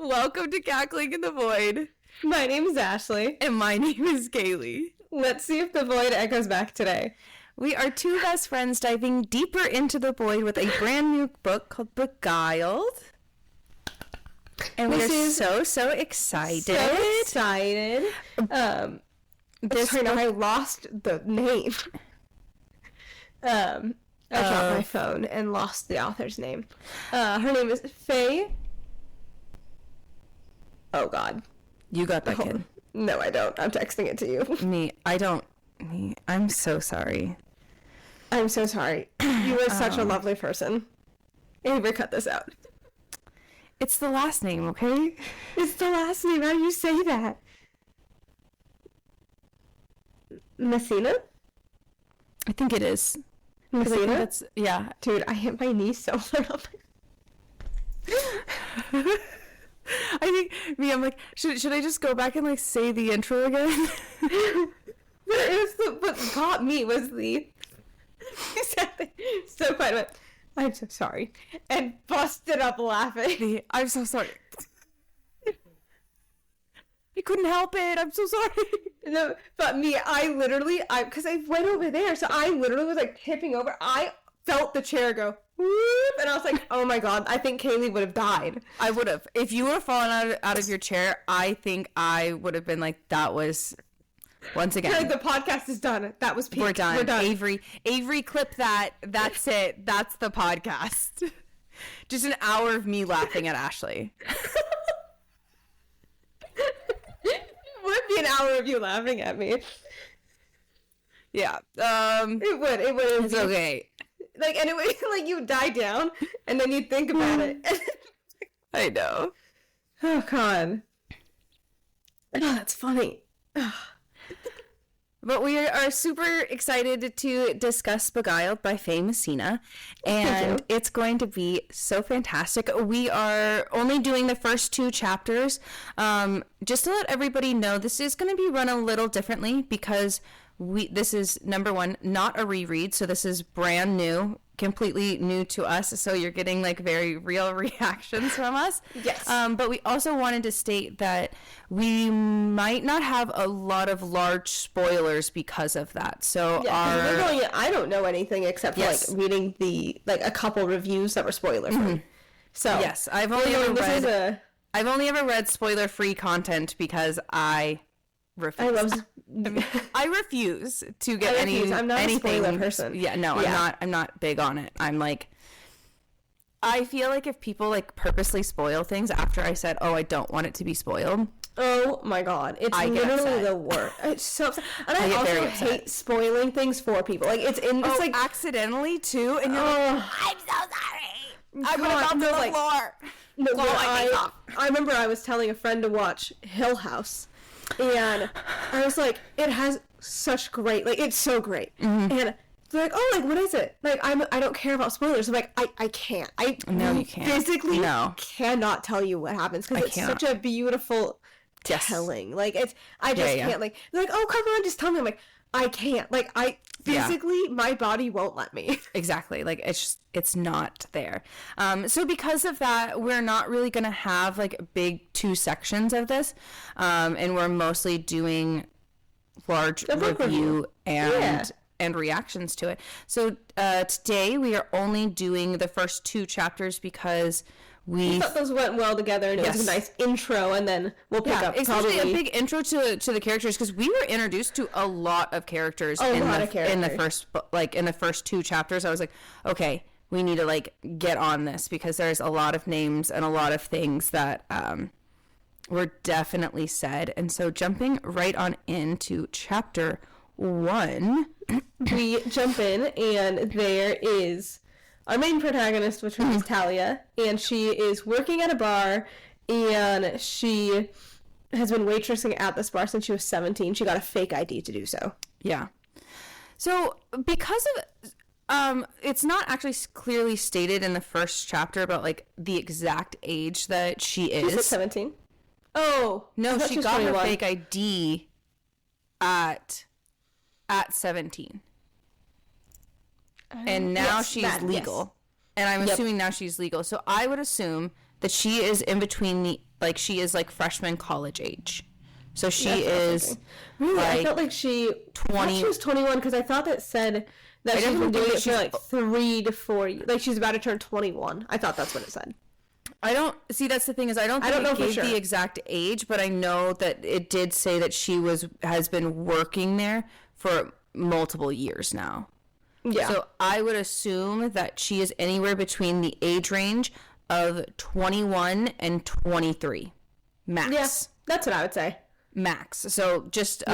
Welcome to Cackling in the Void. My name is Ashley. And my name is Kaylee. Let's see if the void echoes back today. We are two best friends diving deeper into the void with a brand new book called Beguiled. And we're so excited. So excited. I lost the name. I dropped my phone and lost the author's name. Her name is Fay. Oh, God. You got that, kid. No, I don't. I'm texting it to you. I'm so sorry. I'm so sorry. You were such a lovely person. Avery, cut this out. It's the last name, okay? It's the last name. How do you say that? Messina? I think it is. Messina? Yeah. Dude, I hit my knee so hard. I think I'm like, should I just go back and like say the intro again? What got me was so quiet. I'm so sorry, and busted up laughing. I'm so sorry. I couldn't help it. I'm so sorry. No, but because I went over there, so I literally was like tipping over. I felt the chair go whoop, and I was like, oh my God, I think Kaylee would have died. I would have. If you would have fallen out of your chair, I think I would have been like, that was, once again. Like, the podcast is done. That was peak. We're done. Avery, clip that. That's it. That's the podcast. Just an hour of me laughing at Ashley. It would be an hour of you laughing at me. Yeah. It would. It's okay. Like, and it would, like, you die down, and then you think about it. I know. Oh, God. Oh, that's funny. But we are super excited to discuss Beguiled by Fay Messina, and it's going to be so fantastic. We are only doing the first 2 chapters. Just to let everybody know, this is going to be run a little differently because this is, number one, not a reread, so this is brand new, completely new to us, so you're getting like very real reactions from us. Yes. But we also wanted to state that we might not have a lot of large spoilers because of that. So I don't know anything except for like reading a couple reviews that were spoiler free. Mm-hmm. So yes, I've only ever read spoiler-free content because I refuse. I refuse to get anything. I'm not a spoiler person. Yeah, no, I'm not big on it. I'm like, I feel like if people like purposely spoil things after I said, oh, I don't want it to be spoiled. Oh my God, it's literally the worst. It's so upset. And I also hate spoiling things for people. Like it's like accidentally too, and you're like, I'm so sorry. I'm gonna fall to the floor. No, I remember I was telling a friend to watch Hill House. And I was like, it has such great, like, it's so great. Mm-hmm. And they're like, oh, like, what is it? Like, I don't care about spoilers. I'm like, I can't. No, you can't. Physically cannot tell you what happens because it's such a beautiful telling. Like, I just can't. Like, they're like, oh, come on, just tell me. I'm like, I can't. Like, physically, my body won't let me. Exactly. Like, it's not there. So because of that, we're not really going to have, like, big 2 sections of this. And we're mostly doing large review and reactions to it. So today, we are only doing the first 2 chapters because we thought those went well together, and it was a nice intro, and then we'll pick up probably a big intro to the characters because we were introduced to a lot of characters in the first 2 chapters. I was like, okay, we need to like get on this because there's a lot of names and a lot of things that were definitely said. And so jumping right on into chapter 1, we jump in, and there is our main protagonist, which is Talia, and she is working at a bar, and she has been waitressing at this bar since she was 17. She got a fake ID to do so. Yeah. So because of it's not actually clearly stated in the first chapter about like the exact age that she is. She's 17. Oh no, she got her fake ID at 17. And now she's legal. Yes. And I'm assuming now she's legal. So I would assume that she is in between she is like freshman college age. So she is really, like I felt like she 20. She was 21 because I thought that said that she's been doing it for like 3 to 4 years. Like she's about to turn 21. I thought that's what it said. I don't see. That's the thing is I don't know it gave the exact age, but I know that it did say that she has been working there for multiple years now. Yeah. So I would assume that she is anywhere between the age range of 21 and 23, max. Yeah, that's what I would say. Max. So just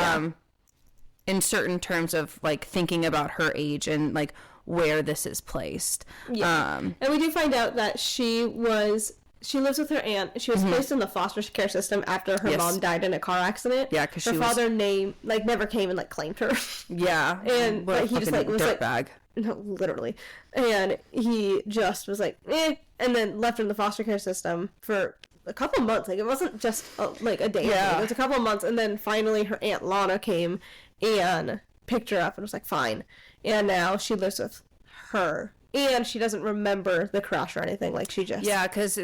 in certain terms of like thinking about her age and like where this is placed. Yeah. And we do find out that she lives with her aunt. She was placed in the foster care system after her mom died in a car accident. Yeah, because her father never came and like claimed her. Yeah. And but he just like was like bag. No, literally. And he just was like, and then left her in the foster care system for a couple months. Like, it wasn't just like a day. Yeah. It was a couple months. And then finally her Aunt Lana came and picked her up and was like, fine. And now she lives with her. And she doesn't remember the crash or anything. Like, she just... Yeah, because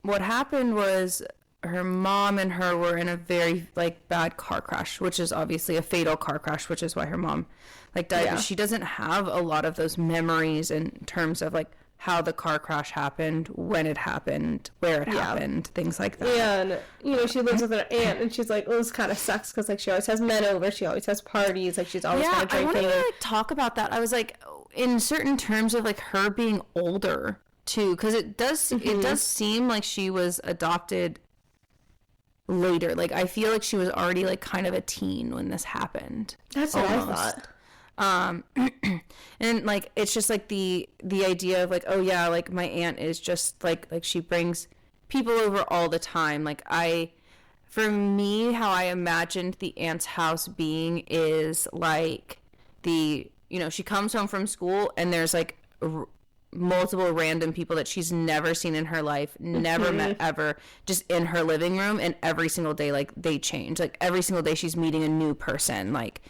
what happened was her mom and her were in a very, like, bad car crash, which is obviously a fatal car crash, which is why her mom, like, died. Yeah. But she doesn't have a lot of those memories in terms of, like, how the car crash happened, when it happened, where it happened, things like that. And, she lives with her aunt, and she's like, this kind of sucks, because, like, she always has men over, she always has parties, like, she's always kind of drinking. I wanted to, like, talk about that. I was like, in certain terms of, like, her being older, too, because it does seem like she was adopted later. Like, I feel like she was already, like, kind of a teen when this happened. That's what I thought. And like it's just like the idea of like, oh yeah, like my aunt is just like she brings people over all the time. Like for me, how I imagined the aunt's house being is like she comes home from school and there's like multiple random people that she's never seen in her life, never met ever, just in her living room, and every single day like they change. Like every single day she's meeting a new person. Like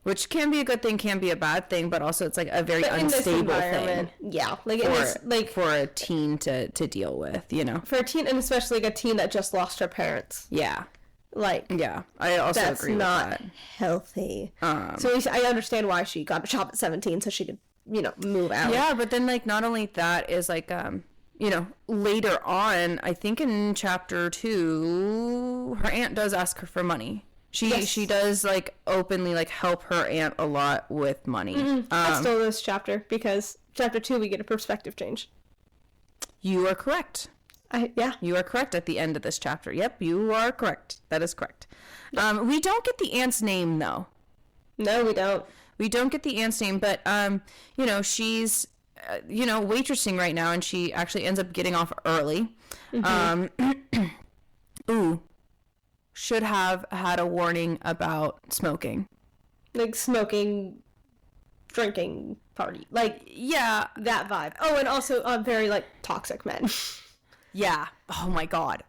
which can be a good thing, can be a bad thing, but also it's like a very unstable thing. Yeah, like for a teen to deal with, For a teen, and especially like a teen that just lost her parents. Yeah. Like, yeah, I also agree with that. That's not healthy. So I understand why she got a job at 17 so she could, move out. Yeah, but then like not only that is like later on, I think in chapter 2, her aunt does ask her for money. She does like openly like help her aunt a lot with money. I stole this chapter because chapter 2 we get a perspective change. You are correct. You are correct at the end of this chapter. Yep, you are correct. That is correct. Yep. We don't get the aunt's name though. No, we don't. We don't get the aunt's name, but she's waitressing right now, and she actually ends up getting off early. Should have had a warning about smoking. Like smoking, drinking, party. Like, yeah, that vibe. Oh, and also very, like, toxic men. Yeah. Oh, my God.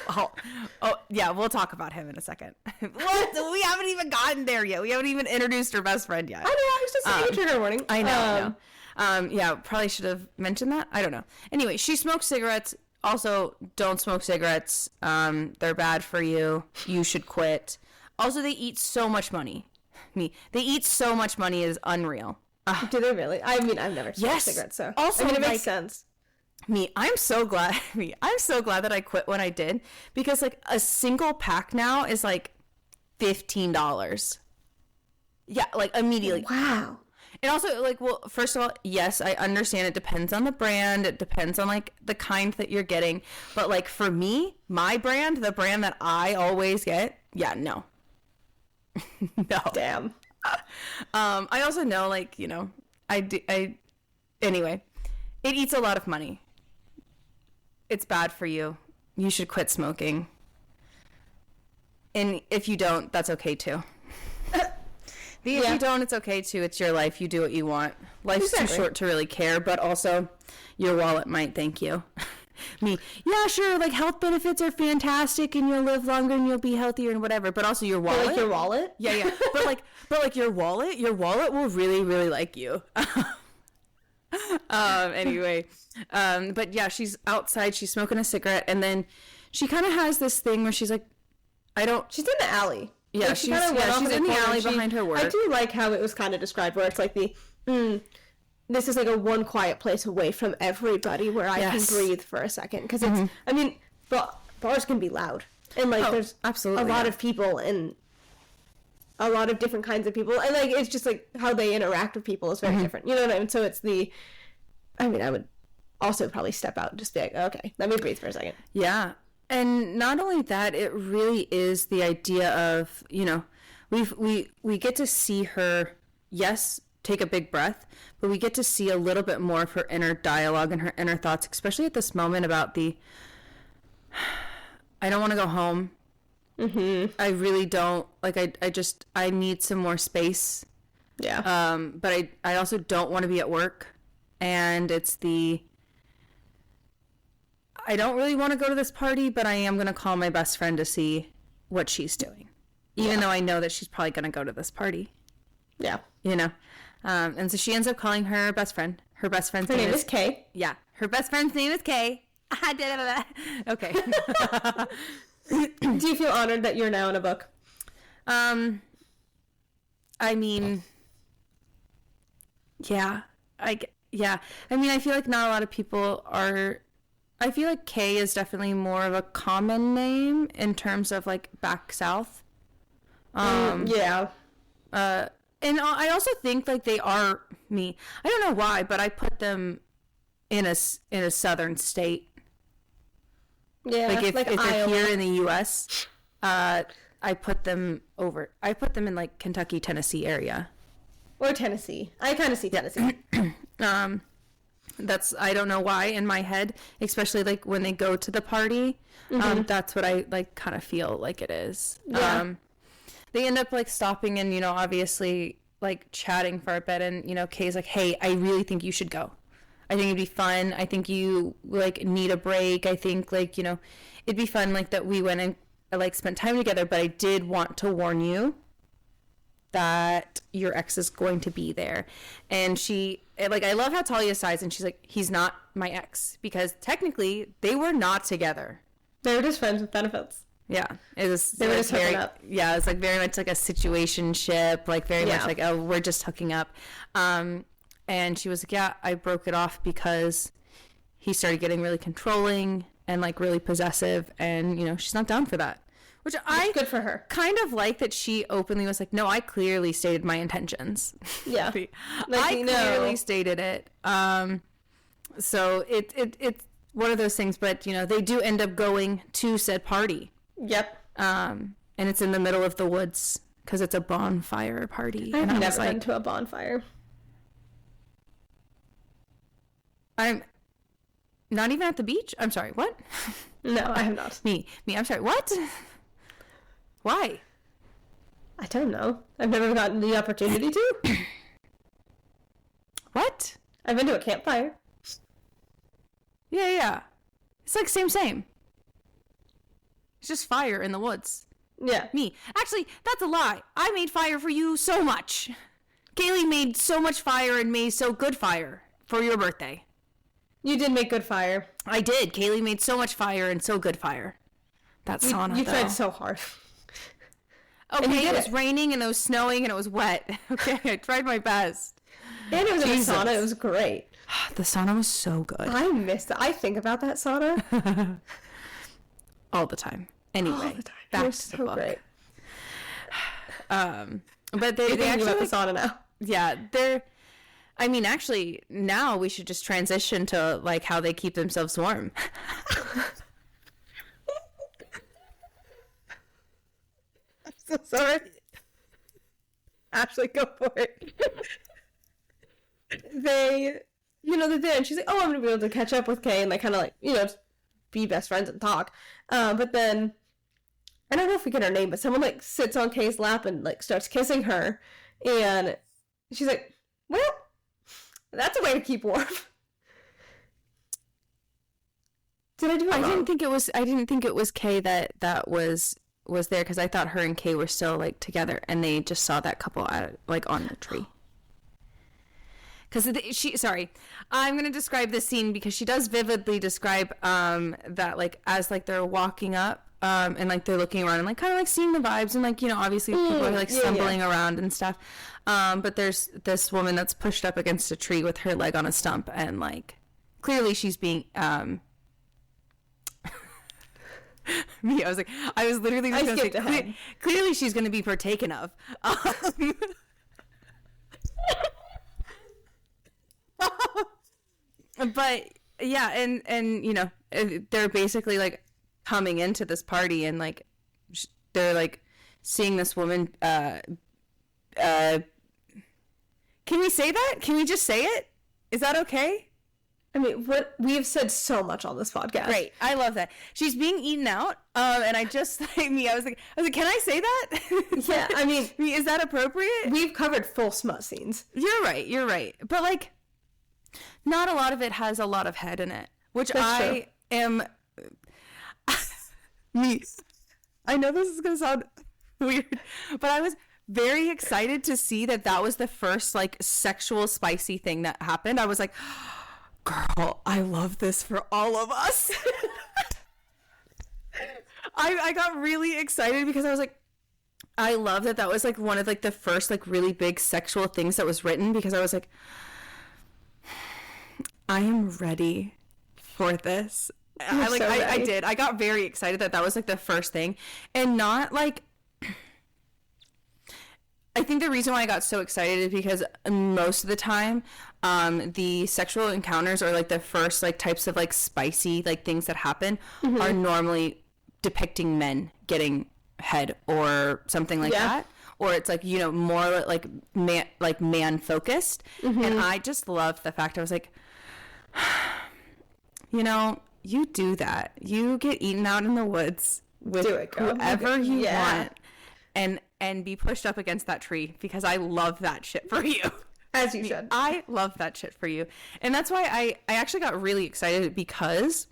Oh, yeah, we'll talk about him in a second. What? We haven't even gotten there yet. We haven't even introduced her best friend yet. I know, I was just saying a trigger warning. I know. Yeah, probably should have mentioned that. I don't know. Anyway, she smokes cigarettes. Also, don't smoke cigarettes. They're bad for you. You should quit. Also, they eat so much money. They eat so much money is unreal. Do they really? I mean, I've never smoked cigarettes, so also, it makes sense. I'm so glad that I quit when I did, because like a single pack now is like $15. Yeah, like immediately. Wow. And also, like, well, first of all, yes, I understand it depends on the brand. It depends on, like, the kind that you're getting. But, like, for me, my brand, the brand that I always get, yeah, no. No. Damn. I also know, like, anyway, it eats a lot of money. It's bad for you. You should quit smoking. And if you don't, that's okay, too. If you don't, it's okay too. It's your life. You do what you want. Life's too short to really care, but also your wallet might thank you. Yeah, sure, like health benefits are fantastic and you'll live longer and you'll be healthier and whatever, but also your wallet. But like your wallet? Yeah. but like your wallet will really, really like you. Anyway, but yeah, she's outside, she's smoking a cigarette, and then she kind of has this thing where she's like, she's in the alley. Yeah, like, she's in the alley behind her work. I do like how it was kind of described, where it's like this is like a one quiet place away from everybody where I can breathe for a second. Because it's, I mean, bars can be loud. And, like, there's absolutely, a lot of people and a lot of different kinds of people. And, like, it's just, like, how they interact with people is very different. You know what I mean? So it's I would also probably step out and just be like, okay, let me breathe for a second. Yeah. And not only that, it really is the idea of, you know, we get to see her, yes, take a big breath, but we get to see a little bit more of her inner dialogue and her inner thoughts, especially at this moment about I don't want to go home. I really don't. Like, I need some more space. Yeah. But I also don't want to be at work. And it's I don't really want to go to this party, but I am going to call my best friend to see what she's doing. Even though I know that she's probably going to go to this party. Yeah. You know? And so she ends up calling her best friend. Her best friend's name is Kay. Yeah. Her best friend's name is Kay. Okay. Do you feel honored that you're now in a book? I mean, yeah. I mean, I feel like not a lot of people are. I feel like Kay is definitely more of a common name in terms of, like, back south. Yeah. And I also think, like, they are me. I don't know why, but I put them in a southern state. Yeah, like if they're Iowa. here in the U.S., I put them in, like, Kentucky, Tennessee area. Or Tennessee. I kind of see Tennessee. That's, I don't know why, in my head, especially, like, when they go to the party, that's what I, like, kind of feel like it is. Yeah. They end up, like, stopping and, you know, obviously, like, chatting for a bit, and, you know, Kay's like, hey, I really think you should go. I think it'd be fun. I think you, like, need a break. I think, like, you know, it'd be fun, like, that we went and, like, spent time together, but I did want to warn you that your ex is going to be there. And she, like, I love how Talia sighs, and she's like, he's not my ex, because technically they were not together. They were just friends with benefits. Yeah, it was. They were just hooking up. Yeah, it was, like, very much like a situationship, like, very much like, oh, we're just hooking up. And she was like, yeah, I broke it off because he started getting really controlling and, like, really possessive, and, you know, she's not down for that. Which good for her. Kind of like that she openly was like, no, I clearly stated my intentions. Yeah. I clearly stated it. So it's one of those things, but, you know, they do end up going to said party. Yep. And it's in the middle of the woods because it's a bonfire party. I've never been to a bonfire. I'm not even at the beach. I'm sorry. What? No, I have not. Me. I'm sorry. What? Why? I don't know. I've never gotten the opportunity to. What? I've been to a campfire. Yeah. It's like same. It's just fire in the woods. Yeah. Me. Actually, that's a lie. I made fire for you so much. Kaylee made so much fire and made so good fire for your birthday. You did make good fire. I did. Kaylee made so much fire and so good fire. That sauna, You tried so hard. Okay, it was raining and it was snowing and it was wet. Okay, I tried my best. And it was in a sauna. It was great. The sauna was so good. I miss that. I think about that sauna. All the time. Anyway, all the time. Back to the so book. Great. But they actually about the sauna now. Yeah, I mean, actually, now we should just transition to, like, how they keep themselves warm. I'm so sorry. Ashley, go for it. They're there, and she's like, oh, I'm going to be able to catch up with Kay, and, like, kind of, like, you know, be best friends and talk. But then, I don't know if we get her name, but someone, like, sits on Kay's lap and, like, starts kissing her, and she's like, well, that's a way to keep warm. Did I do it wrong? I didn't think it was Kay that was there, because I thought her and Kay were still, like, together, and they just saw that couple on the tree. because I'm gonna describe this scene because she does vividly describe that like as like they're walking up and like they're looking around and like kind of like seeing the vibes and like, you know, obviously people are like stumbling around and stuff, but there's this woman that's pushed up against a tree with her leg on a stump, and like clearly she's being I was literally just gonna say clearly she's gonna be partaken of. But yeah, and you know, they're basically like coming into this party and like they're like seeing this woman can we say that? Can we just say it? Is that okay? I mean, what we have said so much on this podcast. Great, I love that. She's being eaten out, and I just I was like, can I say that? Yeah, I mean, is that appropriate? We've covered full smut scenes. You're right. But like, not a lot of it has a lot of head in it, which I am. Me, I know this is gonna sound weird, but I was very excited to see that was the first like sexual spicy thing that happened. I was like, girl, I love this for all of us. I got really excited because I was like, I love that was like one of like the first like really big sexual things that was written, because I was like, I am ready for this. I did. I got very excited that was like the first thing, and not like. I think the reason why I got so excited is because most of the time, the sexual encounters or like the first like types of like spicy like things that happen are normally depicting men getting head or something like that, or it's like, you know, more like man focused. And I just loved the fact I was like, you know, you do that. You get eaten out in the woods with whoever you want, and be pushed up against that tree, because I love that shit for you. As you should. I love that shit for you. And that's why I actually got really excited because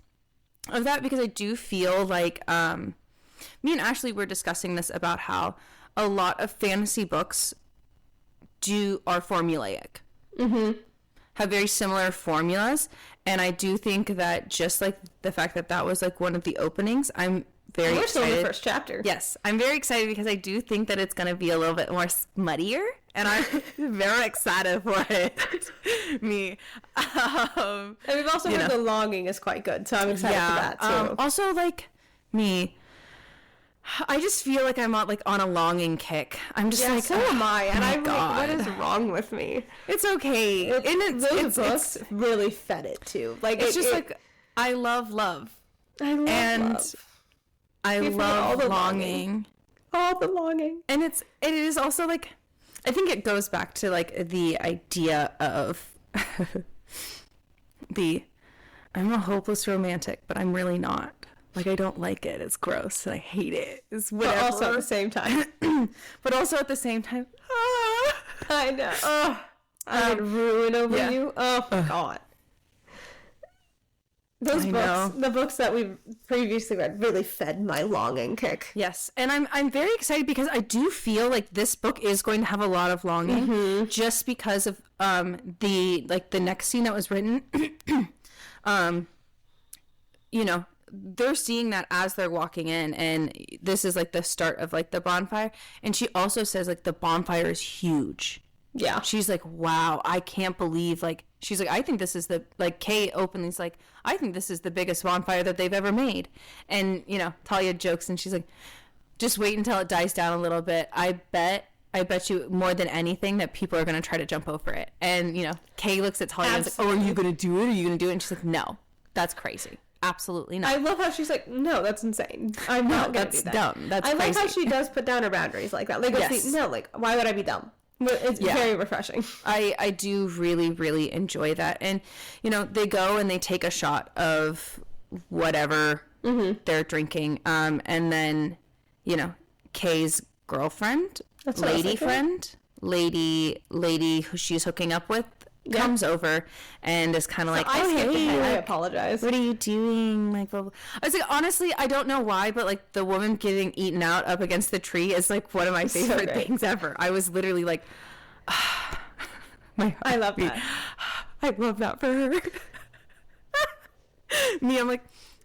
of that, because I do feel like me and Ashley were discussing this about how a lot of fantasy books are formulaic. Have very similar formulas, and I do think that just like the fact that was like one of the openings, I'm very excited. Still in the first chapter. Yes, I'm very excited because I do think that it's going to be a little bit more smuttier, and I'm very excited for it. Me. And we've also heard the longing is quite good, so I'm excited for that too. Also, like me, I just feel like I'm on a longing kick. I'm just like, so am I, and I'm like, what is wrong with me? It's okay. Those books really fed it too. Like it's just like, I love love. I love love. I love all the longing. All the longing. And it is also like, I think it goes back to like the idea of I'm a hopeless romantic, but I'm really not. Like, I don't like it. It's gross. And I hate it. It's whatever. But also at the same time. I know. Oh, I would ruin over you. Oh, my God. Those books, the books that we've previously read, really fed my longing kick. Yes, and I'm very excited because I do feel like this book is going to have a lot of longing, just because of the next scene that was written. You know, they're seeing that as they're walking in, and this is like the start of like the bonfire. And she also says like the bonfire is huge. Yeah, she's like, wow, I can't believe, like, she's like, I think this is Kay openly's like, I think this is the biggest bonfire that they've ever made. And, you know, Talia jokes and she's like, just wait until it dies down a little bit. I bet you more than anything that people are going to try to jump over it. And, you know, Kay looks at Talia and is like, oh, are you going to do it? Are you going to do it? And she's like, no, that's crazy. Absolutely not. I love how she's like, no, that's insane. I'm not going to do that. That's dumb. That's crazy. I love how she does put down her boundaries like that. Like, no, like, why would I be dumb? It's very refreshing. I do really, really enjoy that. And, you know, they go and they take a shot of whatever they're drinking. And then, you know, Kay's girlfriend, lady who she's hooking up with, comes over and is kind of like, oh, hey, I apologize. What are you doing? Like, blah, blah. I was like, honestly, I don't know why, but like the woman getting eaten out up against the tree is like one of my favorite things ever. I was literally like, I love that. I love that for her. Me, I'm like,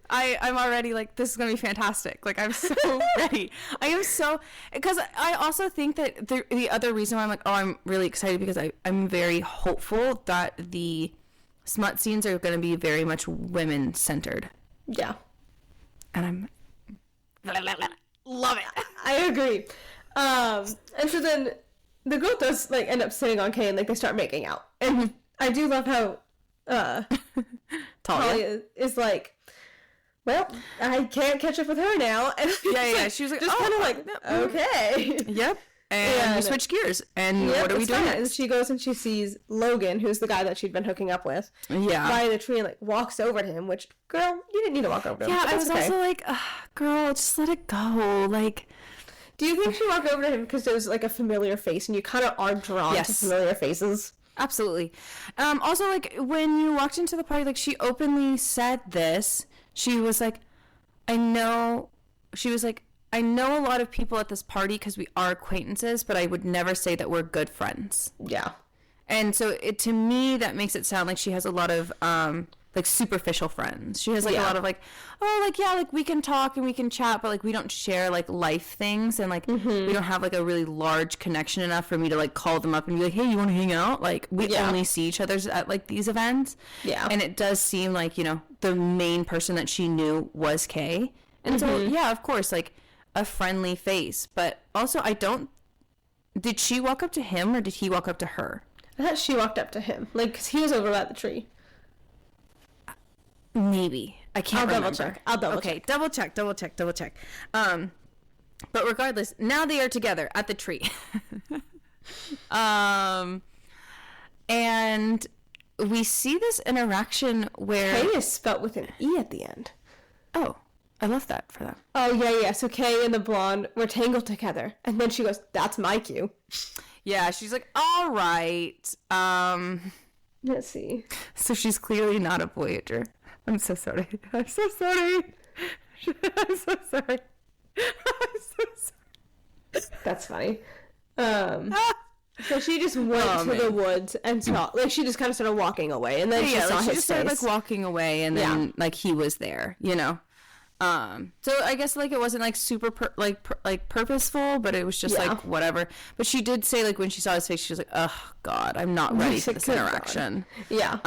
I'm already like, this is gonna be fantastic. Like, I'm so ready. I am so, because I also think that the other reason why I'm like, oh, I'm really excited, because I'm very hopeful that the smut scenes are going to be very much women centered. Yeah. And I'm love it. I agree. And so then the girl does like end up sitting on Kay, and like they start making out. And I do love how Talia is like, well, I can't catch up with her now. And yeah. She was like, just kind of like, okay. Yep. And we switch gears. And what are we doing next? And she goes and she sees Logan, who's the guy that she'd been hooking up with, yeah, by the tree, and like walks over to him, which, girl, you didn't need to walk over to him. Yeah, I was also like, girl, just let it go. Like, do you think she walked over to him because there was like a familiar face, and you kind of are drawn to familiar faces? Absolutely. Also, like, when you walked into the party, like, she openly said this. She was like, I know a lot of people at this party because we are acquaintances, but I would never say that we're good friends. Yeah. And so to me, that makes it sound like she has a lot of, like, superficial friends. She has, like, a lot of, like, oh, like, yeah, like, we can talk and we can chat, but, like, we don't share, like, life things, and, like, we don't have, like, a really large connection enough for me to, like, call them up and be like, hey, you want to hang out? Like, we only see each other at, like, these events. Yeah. And it does seem like, you know, the main person that she knew was Kay. And so, yeah, of course, like, a friendly face. But also, did she walk up to him, or did he walk up to her? I thought she walked up to him. Like, 'cause he was over by the tree. Maybe. I can't remember. I'll double check. Okay, double check. But regardless, now they are together at the tree. And we see this interaction where Kay is spelt with an E at the end. Oh, I love that for them. Oh, yeah. So Kay and the blonde were tangled together. And then she goes, that's my cue. Yeah, she's like, all right. Let's see. So she's clearly not a Voyager. I'm so sorry. I'm so sorry. That's funny. So she just went to the woods and saw, like, she just kind of started walking away, and then she saw his face. Started, like, walking away, and then like he was there, you know. So I guess, like, it wasn't, like, super purposeful, but it was just like whatever. But she did say, like, when she saw his face, she was like, oh God, I'm not ready for this interaction. Yeah.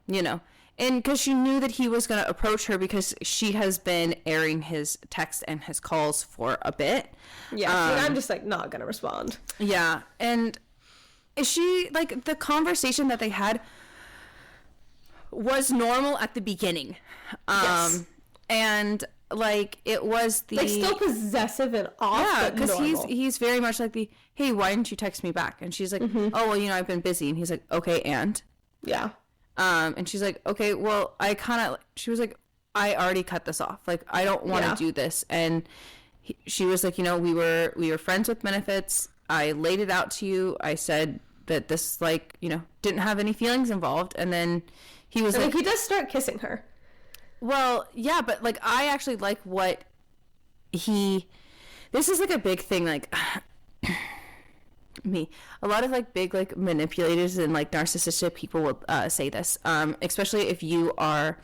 You know. And because she knew that he was going to approach her, because she has been airing his texts and his calls for a bit. Yeah, I'm just, like, not going to respond. Yeah. And she, like, the conversation that they had was normal at the beginning. Yes. And, like, it was the... Like, still possessive and off, yeah, because he's very much like the, hey, why didn't you text me back? And she's like, oh, well, you know, I've been busy. And he's like, okay, and? Yeah. And she's like, okay, well, she was like, I already cut this off. Like, I don't want to do this. And she was like, you know, we were friends with benefits. I laid it out to you. I said that this, like, you know, didn't have any feelings involved. And then he was like, he does start kissing her. Well, yeah, but, like, I actually like what this is, like, a big thing, like, a lot of, like, big, like, manipulators and, like, narcissistic people will say this, especially if you are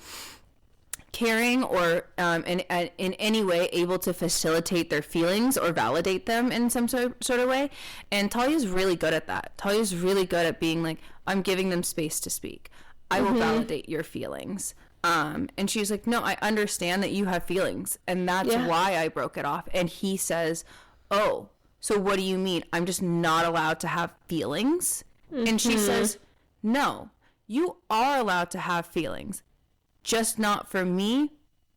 caring or in any way able to facilitate their feelings or validate them in some sort of way. And Talia's really good at that. Talia's really good at being like, I'm giving them space to speak. I will validate your feelings. And she's like, no, I understand that you have feelings, and that's why I broke it off. And he says, oh, so what do you mean? I'm just not allowed to have feelings? And she says, no, you are allowed to have feelings, just not for me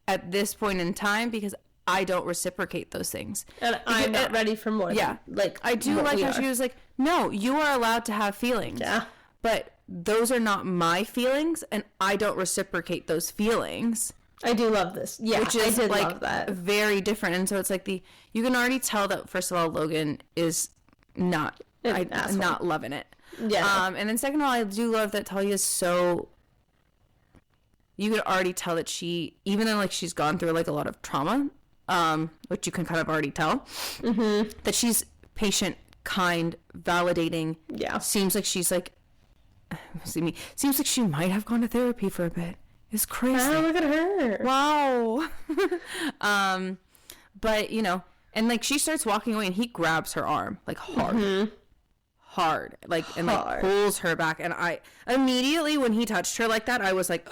at this point in time, because I don't reciprocate those things. And I'm not ready for more. Yeah. Like, I do like how she was like, no, you are allowed to have feelings. Yeah. But those are not my feelings, and I don't reciprocate those feelings. I do love this. Yeah, which is, I did like, love that. Very different. And so it's like you can already tell that, first of all, Logan is not loving it. Yeah. And then second of all, I do love that Talia is so, you could already tell that she, even though, like, she's gone through, like, a lot of trauma, which you can kind of already tell, that she's patient, kind, validating. Yeah. Seems like she's, like, see me. Seems like she might have gone to therapy for a bit. It's crazy. Oh, look at her. Wow. But, you know, and like she starts walking away and he grabs her arm like hard. Hard. Like, and like pulls her back. And I immediately, when he touched her like that, I was like,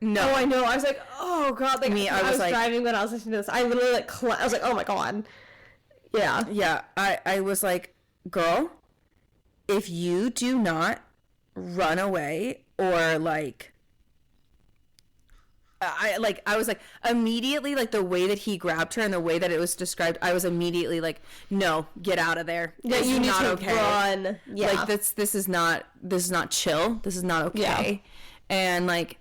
no. Oh, I know. I was like, oh god. Like, Me, I was like, driving when I was listening to this. I literally like, I was like, oh my god. Yeah. Yeah. I was like, girl, if you do not run away or like, I was like immediately, like the way that he grabbed her and the way that it was described, I was immediately like, no, get out of there. Yeah, you need to run. Yeah. Like this is not chill. This is not okay. Yeah. And like,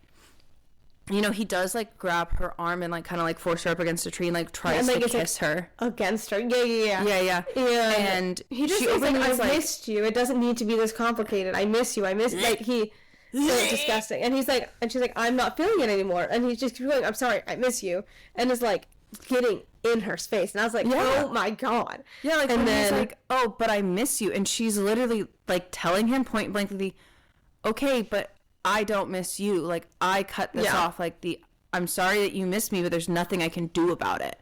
you know, he does like grab her arm and like kind of like force her up against a tree and like tries to kiss her against her. Yeah. And he just is like, I missed you. It doesn't need to be this complicated. I miss you. Like he. So disgusting. And he's like, and she's like, I'm not feeling it anymore. And he's just going, I'm sorry, I miss you. And is like getting in her space. And I was like, oh my god. Yeah, like, and then he's like, oh, but I miss you. And she's literally like telling him point blankly, okay, but I don't miss you. Like, I cut this off. Like, I'm sorry that you miss me, but there's nothing I can do about it.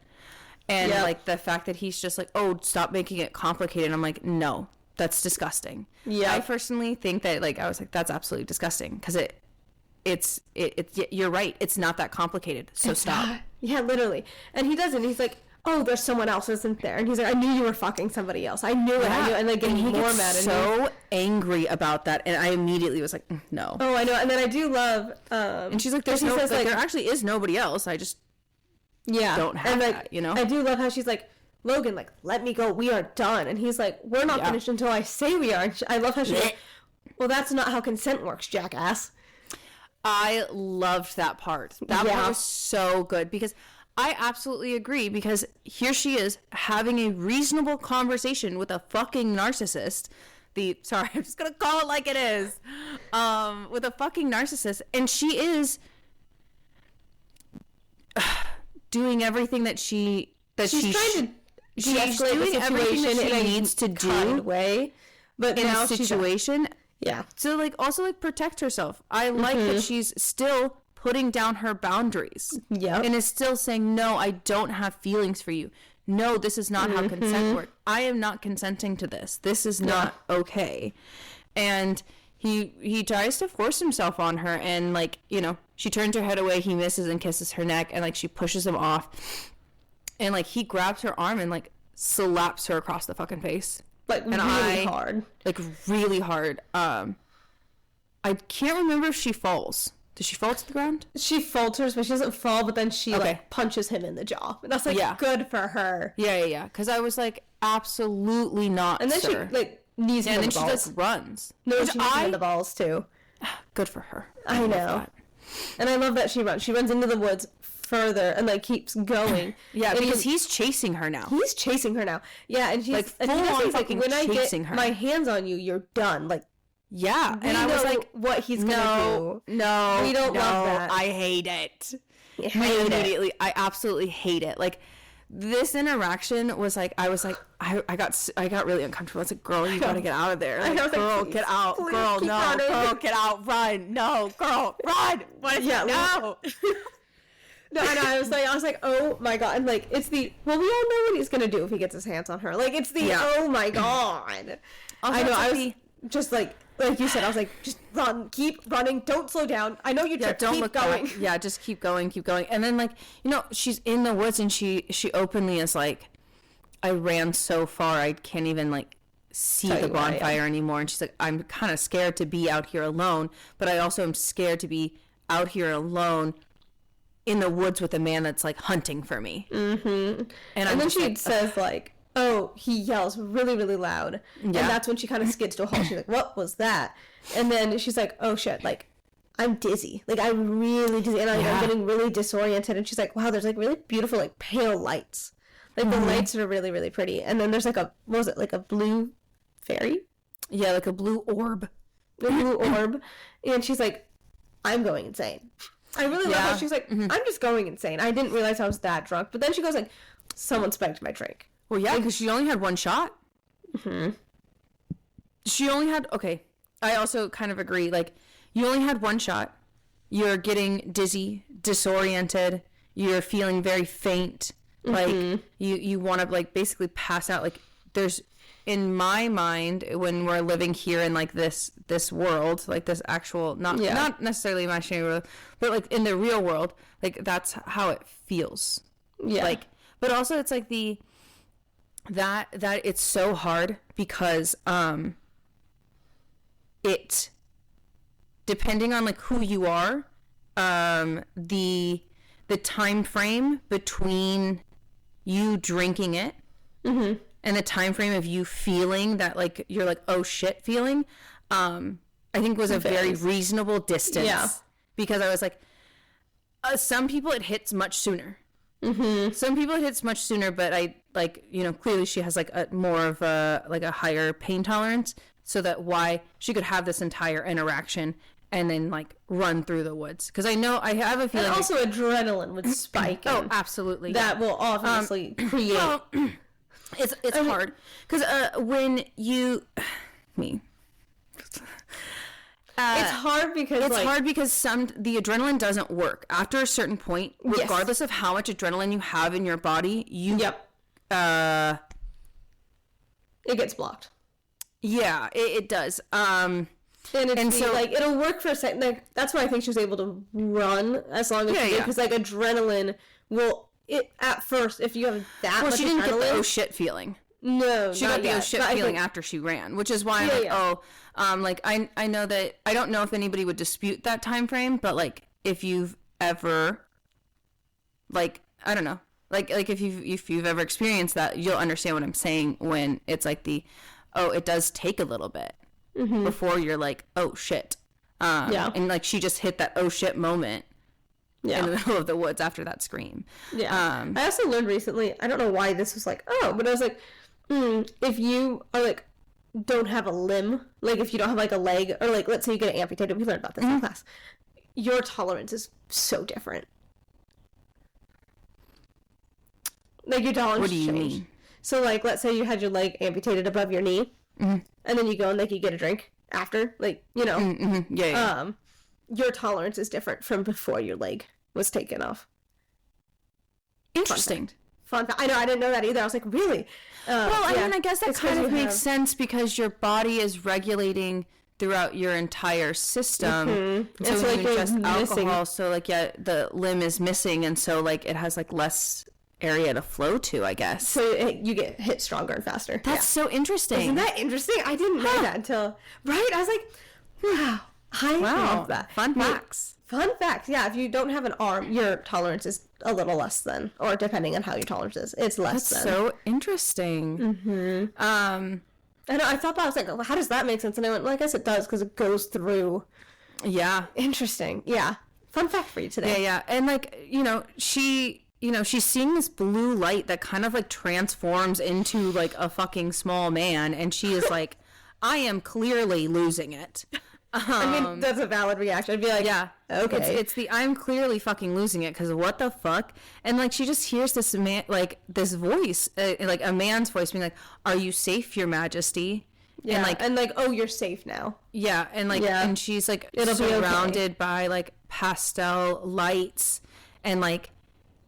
And like the fact that he's just like, oh, stop making it complicated. I'm like, no. That's disgusting. Yeah. I personally think that, like, I was like, that's absolutely disgusting. Because it's you're right. It's not that complicated. So stop. Yeah, literally. And he doesn't. He's like, oh, there's someone else, isn't there? And he's like, I knew you were fucking somebody else. I knew it. And like getting more mad. And so angry about that. And I immediately was like, no. Oh, I know. And then I do love. And she's like, there's no, says, like, there actually is nobody else. I just don't have that, you know? I do love how she's like, Logan, like, let me go. We are done. And he's like, we're not finished until I say we are. And I love how she's like, well, that's not how consent works, jackass. I loved that part. That part was so good because I absolutely agree, because here she is having a reasonable conversation with a fucking narcissist. Sorry, I'm just going to call it like it is. With a fucking narcissist. And she is doing everything that she's trying to she's doing everything that she needs to do way, but in a situation to like also like protect herself. I like that she's still putting down her boundaries and is still saying, no, I don't have feelings for you. No, this is not how consent works. I am not consenting to this. This is not okay. And he tries to force himself on her, and like, you know, she turns her head away, he misses and kisses her neck, and like she pushes him off. And, like, he grabs her arm and, like, slaps her across the fucking face. Like, and really hard. Like, really hard. I can't remember if she falls. Does she fall to the ground? She falters, but she doesn't fall, but then she, like, punches him in the jaw. And that's, like, good for her. Yeah. Because I was like, absolutely not, and then she, like, knees him in the balls. And then she just runs. No, she knees him in the balls, too. Good for her. I know. And I love that she runs. She runs into the woods further and like keeps going. Because he's chasing her now. Yeah, and she's like full on fucking when I get her. my hands on you, you're done. Like, and I was like, what he's gonna do. No, we don't love that. I hate it. I absolutely hate it. Like, this interaction was like, I was like, I got really uncomfortable. I was like, girl, you gotta get out of there. Like, girl, get out. Girl, no. Running. Girl, get out. Run. No, girl, run. What? No. No, I was like, oh my god, and like, it's we all know what he's gonna do if he gets his hands on her. Like, it's oh my god. I know, I was just like you said, I was like, just run, keep running, don't slow down. I know you just don't keep look going. Back. Yeah, just keep going. And then, like, you know, she's in the woods and she openly is like, I ran so far I can't even like see the bonfire anymore. And she's like, I'm kind of scared to be out here alone, but I also am scared to be out here alone in the woods with a man that's like hunting for me. And then she says like, oh, he yells really, really loud. And that's when she kind of skids to a halt. She's like, what was that? And then she's like, oh shit, like, I'm dizzy. Like, I'm really dizzy. And I'm getting really disoriented. And she's like, wow, there's like really beautiful, like, pale lights. Like, the lights are really, really pretty. And then there's like what was it, like a blue fairy? Yeah, like a blue orb. A blue orb. And she's like, I'm going insane. I really love how she's like, I'm just going insane. I didn't realize I was that drunk. But then she goes like, someone spiked my drink. Well, yeah, because she only had one shot. She only had, I also kind of agree. Like, you only had one shot. You're getting dizzy, disoriented. You're feeling very faint. Like, you want to, like, basically pass out. Like, there's, in my mind, when we're living here in, like, this world, like, this actual, not necessarily imaginary world, but, like, in the real world, like, that's how it feels. Yeah. Like, but also it's, like, that it's so hard because, it, depending on, like, who you are, the time frame between you drinking it and the time frame of you feeling that, like, you're like, oh shit feeling, I think was a very reasonable distance. Yeah. Because I was like, some people it hits much sooner. Some people it hits much sooner, but I, like, you know, clearly she has, like, a more of a, like, a higher pain tolerance, so that why she could have this entire interaction and then, like, run through the woods. Because I know, I have a feeling... And also adrenaline would spike. Oh, absolutely. That will obviously create... Well, it's hard. Because when you... Me. It's hard because... It's hard because the adrenaline doesn't work. After a certain point, regardless of how much adrenaline you have in your body, you... Yep. It gets blocked. Yeah, it does. And so, like, it'll work for a second. Like, that's why I think she was able to run as long as she did. Because, like, adrenaline will... At first, if you have that much adrenaline... Well, she didn't get the oh shit feeling. No, she got the oh shit feeling after she ran, which is why I'm like, I know that... I don't know if anybody would dispute that time frame, but, like, if you've ever... Like, I don't know. Like if you've ever experienced that, you'll understand what I'm saying when it's like it does take a little bit before you're like, oh shit. And like she just hit that oh shit moment in the middle of the woods after that scream. Yeah. I also learned recently, I don't know why this was like, but I was like, if you are like, don't have a limb, like if you don't have like a leg, or like let's say you get amputated, we learned about this in class, your tolerance is so different. Like, your tolerance What do you change. mean? So, like, let's say you had your leg amputated above your knee, and then you go and, like, you get a drink after, like, you know. Yeah. Your tolerance is different from before your leg was taken off. Interesting. Fun fact. I know, I didn't know that either. I was like, really? Well, I mean, I guess that kind of makes sense because your body is regulating throughout your entire system. So it's when like you ingest missing. alcohol, so, like, the limb is missing, and so, like, it has, like, less area to flow to, I guess. So you get hit stronger and faster. That's so interesting. Isn't that interesting? I didn't know that until... Right? I was like, wow. I love that. Fun facts. Fun facts. Yeah, if you don't have an arm, your tolerance is a little less than, or depending on how your tolerance is, it's less than. That's so interesting. I know, I thought that, I was like, well, how does that make sense? And I went, well, I guess it does, because it goes through. Yeah. Interesting. Yeah. Fun fact for you today. Yeah. And, like, she's seeing this blue light that kind of, like, transforms into, like, a fucking small man, and she is like, I am clearly losing it. I mean, that's a valid reaction. I'd be like, yeah, okay. It's the I'm clearly fucking losing it, because what the fuck? And, like, she just hears this man, like, this voice, like, a man's voice being like, are you safe, your majesty? Yeah, and like, oh, you're safe now. Yeah, and, like, and she's, like, surrounded by, like, pastel lights, and, like,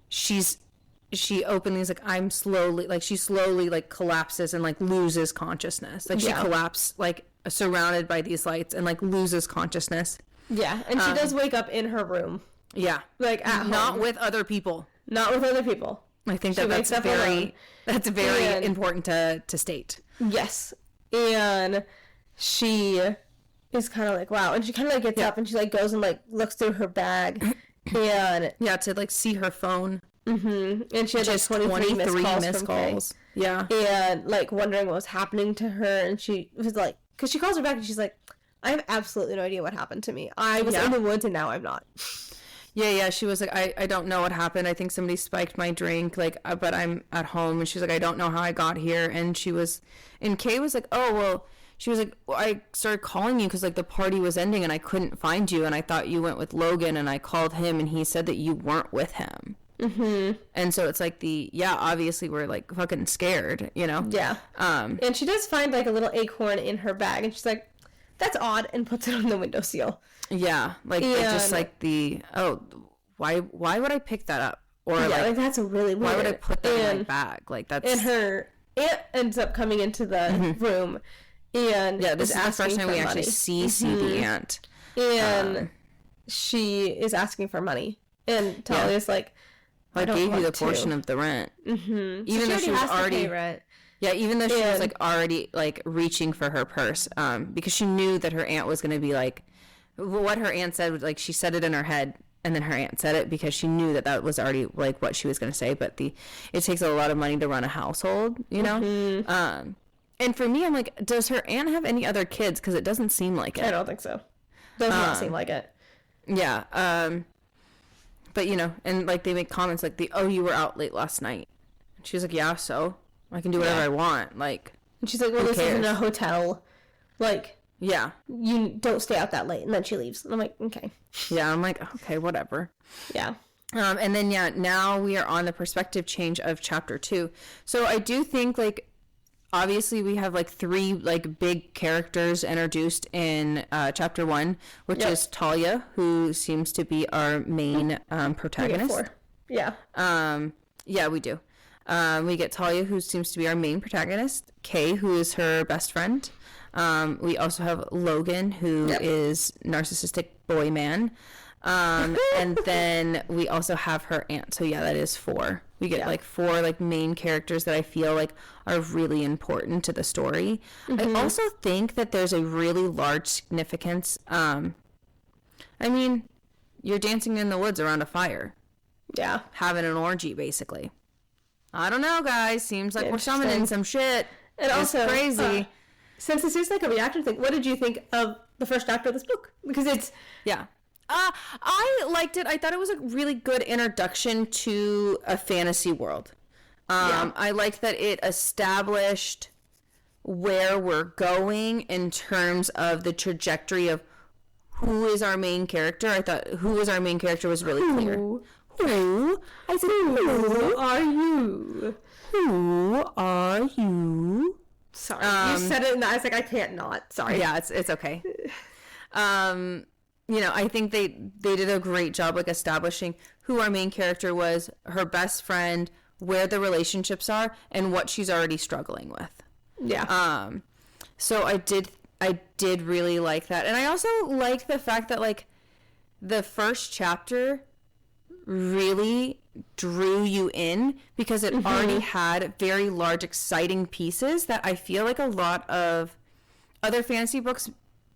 she openly is like, I'm slowly, like, she slowly, like, collapses and, like, loses consciousness. Like, she collapses, like, surrounded by these lights and, like, loses consciousness. Yeah, and she does wake up in her room. Yeah. Like, at home. Not with other people. Not with other people. I think that's very important to state. Yes. And she is kind of like, wow. And she kind of, like, gets up and she, like, goes and, like, looks through her bag. And to, like, see her phone. And she had, like, 23 missed calls. Yeah. And, like, wondering what was happening to her. And she was like, because she calls her back and she's like, I have absolutely no idea what happened to me. I was in the woods and now I'm not. Yeah, she was like, I don't know what happened. I think somebody spiked my drink, like, but I'm at home. And she's like, I don't know how I got here. And Kay was like, oh, well, she was like, well, I started calling you because, like, the party was ending and I couldn't find you. And I thought you went with Logan, and I called him and he said that you weren't with him. And so it's like obviously we're, like, fucking scared, you know? Yeah. And she does find, like, a little acorn in her bag, and she's like, that's odd, and puts it on the windowsill. Yeah, like it's just like why would I pick that up? Or like that's a really weird. Why would I put that in my bag? Like that's. And her aunt ends up coming into the room, and this is the first time we actually see the aunt, and she is asking for money, and Talia's like, I gave you the portion of the rent, even though she was already rent. Yeah, even though she was like already like reaching for her purse, because she knew that her aunt was going to be like, what her aunt said was like she said it in her head. And then her aunt said it because she knew that was already like what she was going to say. But it takes a lot of money to run a household, you know? And for me, I'm like, does her aunt have any other kids? Because it doesn't seem like it. I don't think so. Does not seem like it. Yeah. But, you know, and like they make comments like, you were out late last night. And she's like, yeah, so I can do whatever I want. Like, and she's like, well, this isn't a hotel. Like. Yeah. You don't stay out that late. And then she leaves. And I'm like, okay. Yeah, I'm like, okay, whatever. Yeah. And then, now we are on the perspective change of chapter 2. So I do think, like, obviously we have, like, 3, like, big characters introduced in chapter 1, which is Talia, who seems to be our main protagonist. We get 4. Yeah, we do. We get Talia, who seems to be our main protagonist. Kay, who is her best friend. We also have Logan, who is narcissistic boy man. And then we also have her aunt. So that is 4. We get like 4 like main characters that I feel like are really important to the story. I also think that there's a really large significance. I mean, you're dancing in the woods around a fire. Yeah. Having an orgy, basically. I don't know, guys. Seems like we're summoning some shit. And it's also crazy. Since this is like a reaction thing, what did you think of the first chapter of this book? Because it's... Yeah. I liked it. I thought it was a really good introduction to a fantasy world. I liked that it established where we're going in terms of the trajectory of who is our main character. I thought who was our main character was really clear. Who? I said, who are you? Who are you? Sorry, you said it and I was like, I can't not. Sorry. Yeah, it's okay. You know, I think they did a great job like establishing who our main character was, her best friend, where the relationships are, and what she's already struggling with. Yeah. So I did really like that. And I also like the fact that like the first chapter really drew you in because it already had very large, exciting pieces that I feel like a lot of other fantasy books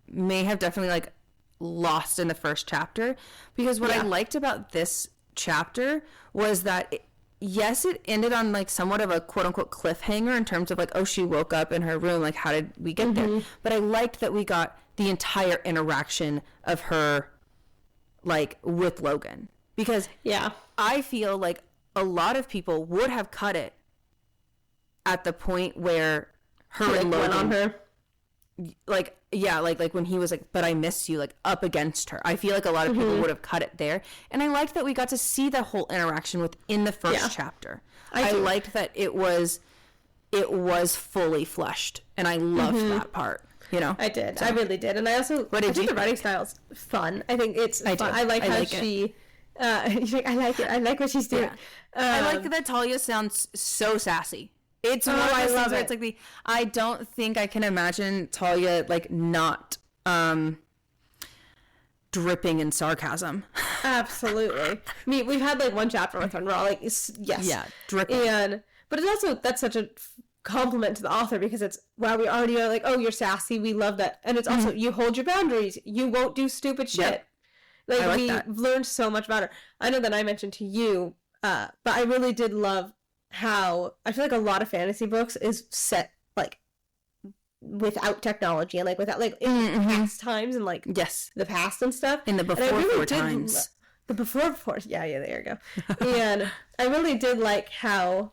may have definitely like lost in the first chapter. Because what I liked about this chapter was that yes, it ended on like somewhat of a quote unquote cliffhanger in terms of like, oh, she woke up in her room, like how did we get there? But I liked that we got the entire interaction of her like with Logan. Because I feel like a lot of people would have cut it at the point where her and Logan went on her. Like, like when he was like, but I miss you, like up against her. I feel like a lot of people would have cut it there. And I liked that we got to see the whole interaction within the first chapter. I liked that it was fully fleshed. And I loved that part. You know, I did. So. I really did. And I also I think the writing style's fun. I think it's fun. I like how she... I like it. I like what she's doing. I like that Talia sounds so sassy. It's one of those things where it's like I don't think I can imagine Talia like not dripping in sarcasm. Absolutely. I mean, we've had like one chapter with her and we're all like, yes. Yeah, dripping. But it's also, that's such a compliment to the author because it's, wow, we already are like, oh, you're sassy. We love that. And it's also, you hold your boundaries. You won't do stupid shit. Yep. Like we've learned so much about her. I know that I mentioned to you, but I really did love how I feel like a lot of fantasy books is set like without technology and like without like in past times and like the past and stuff. In the before times. The before, yeah, there you go. And I really did like how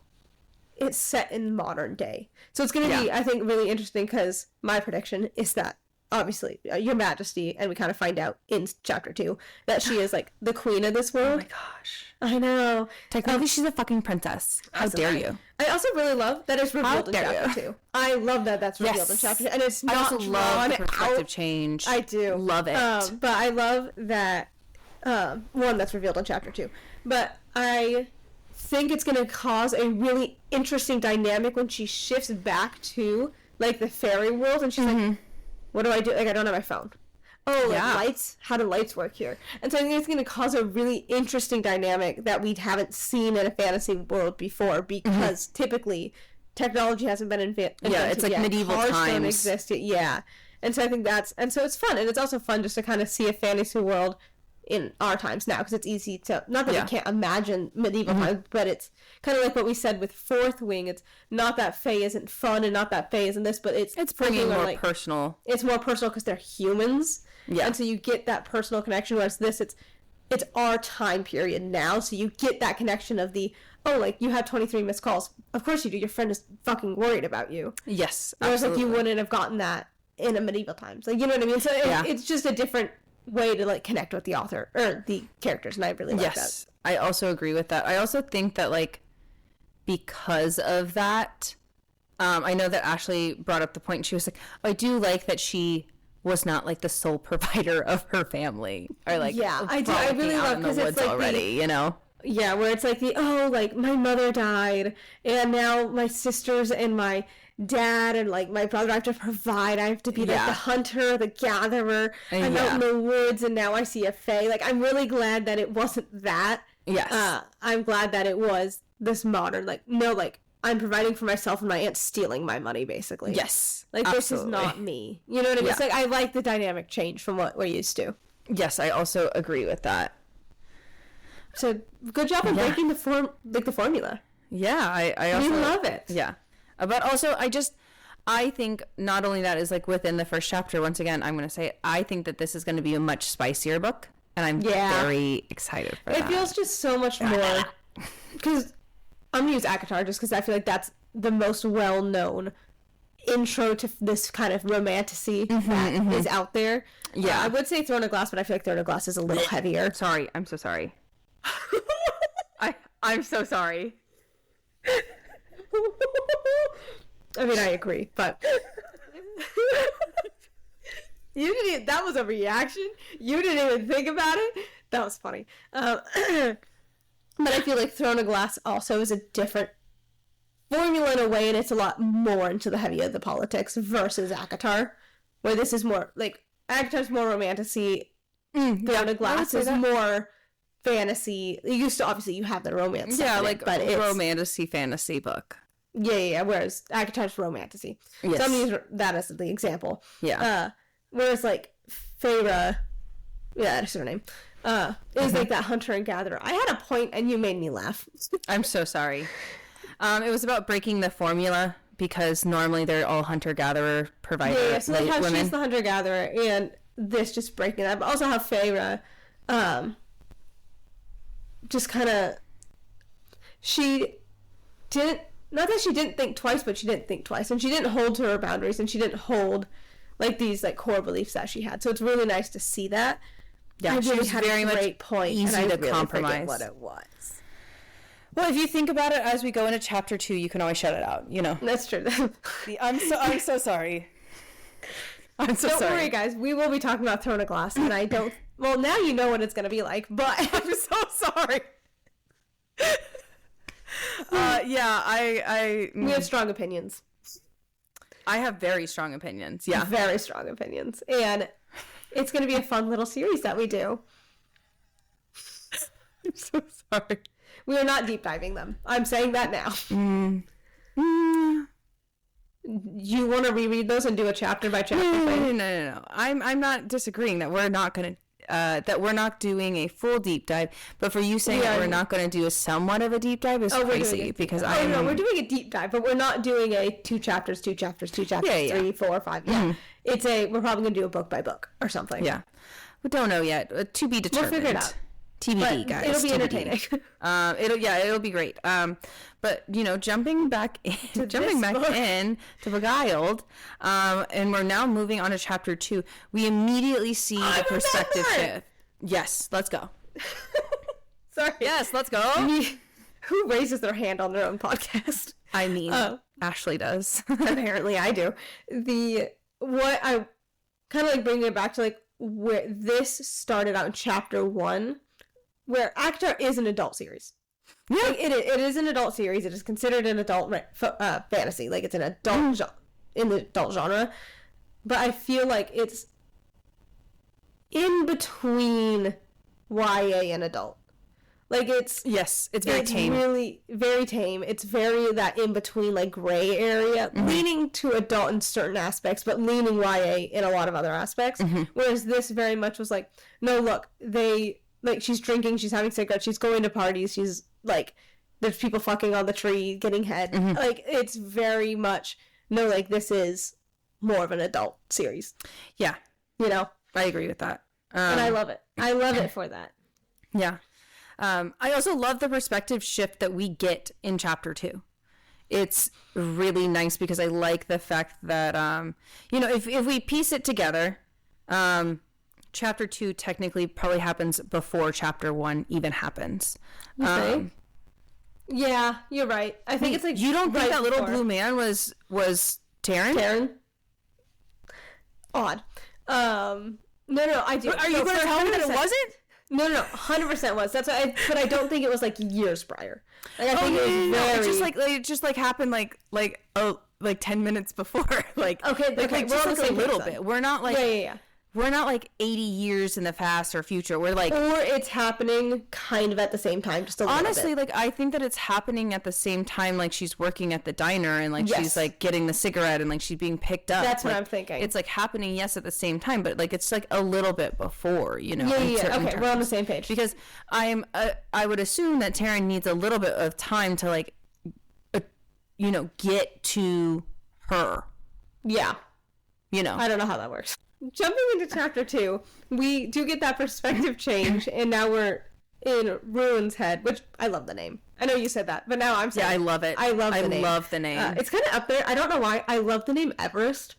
it's set in modern day. So it's going to be, I think, really interesting because my prediction is that obviously, Your Majesty, and we kind of find out in chapter 2 that she is like the queen of this world. Oh my gosh. I know. Technically, she's a fucking princess. How dare you? I also really love that it's revealed in chapter 2. I love that that's revealed in chapter 2. And it's not I also love the perspective change. I do. Love it. But I love that, one, that's revealed in chapter 2. But I think it's going to cause a really interesting dynamic when she shifts back to, like, the fairy world. And she's like, what do I do? Like, I don't have my phone. Oh, like lights? How do lights work here? And so I think it's going to cause a really interesting dynamic that we haven't seen in a fantasy world before, because typically technology hasn't been invented. Yeah, it's like medieval Cars times. don't exist yet. Yeah. And so I think and so it's fun. And it's also fun just to kind of see a fantasy world in our times now, because it's easy to, not that we can't imagine medieval times, but it's kind of like what we said with Fourth Wing. It's not that Fae isn't fun and not that Fae isn't this, but it's bringing more like, personal. It's more personal because they're humans. Yeah. And so you get that personal connection, whereas this, it's our time period now, so you get that connection of the, oh, like, you had 23 missed calls. Of course you do. Your friend is fucking worried about you. Yes, whereas, like, you wouldn't have gotten that in a medieval times. Like, you know what I mean? So it's just a different way to, like, connect with the author, or the characters, and I really like that. Yes, I also agree with that. I also think that, like, because of that, I know that Ashley brought up the point, she was like, oh, I do like that she was not like the sole provider of her family, or like I do. I really love, because it's like already, you know. Yeah, where it's like like, my mother died, and now my sisters and my dad and, like, my brother, I have to provide. I have to be like the hunter, the gatherer. I'm out in the woods, and now I see a fae. Like, I'm really glad that it wasn't that. Yes. I'm glad that it was this modern, like, no, like, I'm providing for myself and my aunt's stealing my money, basically. Yes. Like, this is not me. You know what I mean? Yeah. It's like, I like the dynamic change from what we're used to. Yes, I also agree with that. So, good job in breaking the formula. Yeah, I also love it. Yeah. But also, I think not only that is, like, within the first chapter, once again, I'm going to say, I think that this is going to be a much spicier book, and I'm very excited for that. It feels just so much more, because I'm going to use ACOTAR just because I feel like that's the most well-known intro to this kind of romantasy that is out there. Yeah. I would say Throne of Glass, but I feel like Throne of Glass is a little heavier. Sorry, I'm so sorry. I'm so sorry. I mean, I agree, but you didn't even, that was a reaction. You didn't even think about it. That was funny. But I feel like Throne of Glass also is a different formula in a way, and it's a lot more into the heavy of the politics versus ACOTAR, where this is more, like, ACOTAR's more romantasy. Throne of Glass is more fantasy. You used to, obviously, you have the romance. Yeah, like, but it's romantasy fantasy book. Yeah, whereas ACOTAR's romantasy. Yes. So I'm going to use that as the example. Yeah. Whereas, like, Feyre, that's her name, is like that hunter and gatherer. I had a point, and you made me laugh. I'm so sorry. It was about breaking the formula, because normally they're all hunter-gatherer provider women. Yeah, so like how she's the hunter-gatherer, and this just breaking that. But also how Feyre, just kind of, she didn't, not that she didn't think twice, but she didn't think twice, and she didn't hold to her boundaries, and she didn't hold, like, these, like, core beliefs that she had. So it's really nice to see that. Yeah, she was had very a great much point, easy and I to really compromise. What it was. Well, if you think about it, as we go into chapter 2, you can always shut it out, you know. That's true. I'm so sorry. I'm so sorry. Don't worry, guys. We will be talking about Throne of Glass, and I don't. Well, now you know what it's going to be like, but I'm so sorry. We have strong opinions. I have very strong opinions. Yeah, very strong opinions, and it's going to be a fun little series that we do. I'm so sorry. We are not deep diving them. I'm saying that now. You want to reread those and do a chapter by chapter thing? No. I'm not disagreeing that we're not going to that we're not doing a full deep dive, but for you saying that we're not going to do a somewhat of a deep dive is crazy, because we're doing a deep dive, but we're not doing a two chapters, 3, 4, 5. Yeah, we're probably going to do a book by book or something. Yeah, we don't know yet. To be determined. We'll figure it out. TBD, But guys. it'll be TBD. entertaining. It'll be great. But jumping back in to Beguiled, and we're now moving on to chapter 2. We immediately see the perspective shift. Yes, let's go. Sorry. Yes, let's go. Who raises their hand on their own podcast? I mean, Ashley does. Apparently, I do. What I kind of like bringing it back to like where this started out in chapter 1, where ACOTAR is an adult series. Yeah, like, it is an adult series. It is considered an adult fantasy. Like it's an adult in the adult genre. But I feel like it's in between YA and adult. Like it's very tame. It's really very tame. It's very that in between like gray area, leaning to adult in certain aspects, but leaning YA in a lot of other aspects. Whereas this very much was like, no, look, she's drinking, she's having cigarettes, she's going to parties, she's like, there's people fucking on the tree, getting head. Like it's very much like this is more of an adult series. Yeah, I agree with that, and I love it. I love it for that. Yeah. I also love the perspective shift that we get in chapter 2. It's really nice because I like the fact that, if we piece it together, chapter 2 technically probably happens before chapter 1 even happens. Yeah, you're right. I think it's like you don't think that little blue man was Taryn? Odd. No, I do. Are you going to tell me that it wasn't? No, 100% was. That's why but I don't think it was like years prior. Like I think it was very... it just happened like 10 minutes before. Like okay, just like a little bit. We're not like yeah. We're not like 80 years in the past or future. We're like, or it's happening kind of at the same time, just a little honestly, bit. like I think that it's happening at the same time. Like she's working at the diner and like she's like getting the cigarette and like she's being picked up. That's like, what I'm thinking. It's like happening, yes, at the same time, but like it's like a little bit before, Yeah. Okay, we're on the same page. Because I would assume that Taryn needs a little bit of time to like, get to her. Yeah. I don't know how that works. Jumping into chapter 2, we do get that perspective change, and now we're in Ruin's head, which I love the name. I know you said that, but now I'm saying... Yeah, I love it. I love the name. It's kind of up there. I don't know why. I love the name Everest.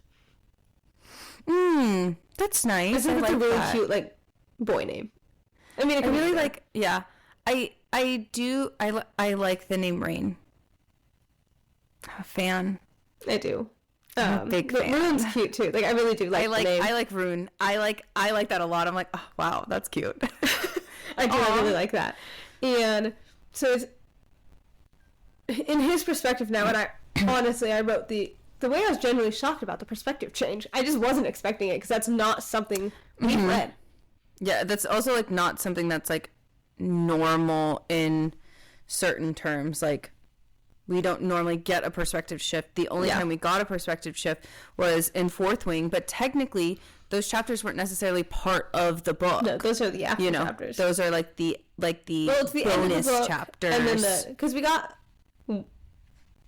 That's nice. I think it's a really cute, like, boy name. I mean, it can really, like... Yeah. I do... I like the name Rain. I'm a fan. I do. I'm a big fan. Rune's cute too. Like I really do like the name. I like Rune. I like that a lot. I'm like, oh wow, that's cute. I do. I really like that. And so it's in his perspective now. And I honestly, I wrote the way I was genuinely shocked about the perspective change. I just wasn't expecting it because that's not something we've read. Yeah, that's also like not something that's like normal in certain terms. Like, we don't normally get a perspective shift. The only time we got a perspective shift was in Fourth Wing, but technically those chapters weren't necessarily part of the book. No, those are the after chapters. Those are like the bonus chapters. And then because we got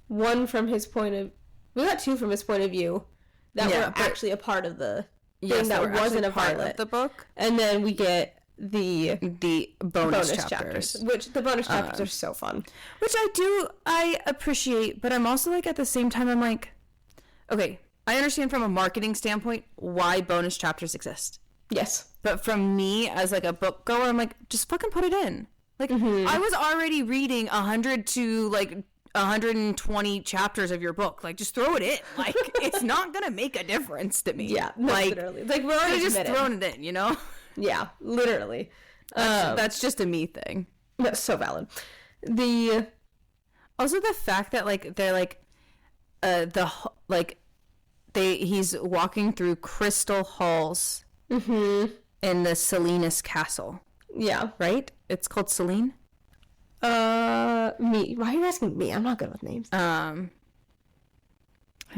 one from his point of, we got two from his point of view that were actually a part of the thing that wasn't a part of the book, and then we get the bonus chapters, which the bonus chapters are so fun, which I appreciate, but I'm also like at the same time I'm like, okay, I understand from a marketing standpoint why bonus chapters exist, yes, but from me as like a book goer, I'm like, just fucking put it in. Like I was already reading 100 to like 120 chapters of your book. Like, just throw it in. Like, it's not gonna make a difference to me. Yeah, like, literally. Like, we're already just throwing it in, you know? Yeah, literally. That's just a me thing. That's so valid. Also the fact that like they're like he's walking through crystal halls in the Salinas castle. Yeah. Right? It's called Celine? Me. Why are you asking me? I'm not good with names. I'm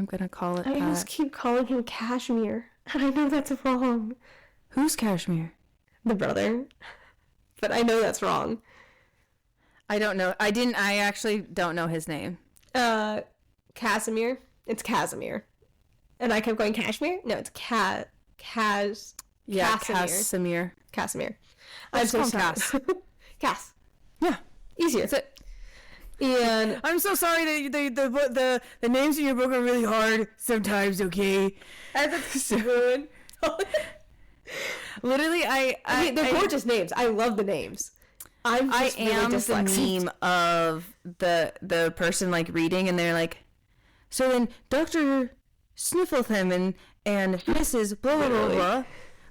gonna call it I just keep calling him Cashmere. And I know that's wrong. Who's Cashmere? The brother. But I know that's wrong. I don't know. I actually don't know his name. Casimir. It's Casimir. And I kept going Cashmere? No, it's Yeah, Casimir. I'm so sorry. Cass. Cass. Yeah. Easier. That's it. And I'm so sorry that the names in your book are really hard sometimes, okay? ruin. Literally, I mean, they're gorgeous names. I love the names. I am the meme of the person like reading, and they're like, so then Dr. Sniffleton and Mrs. blah blah blah blah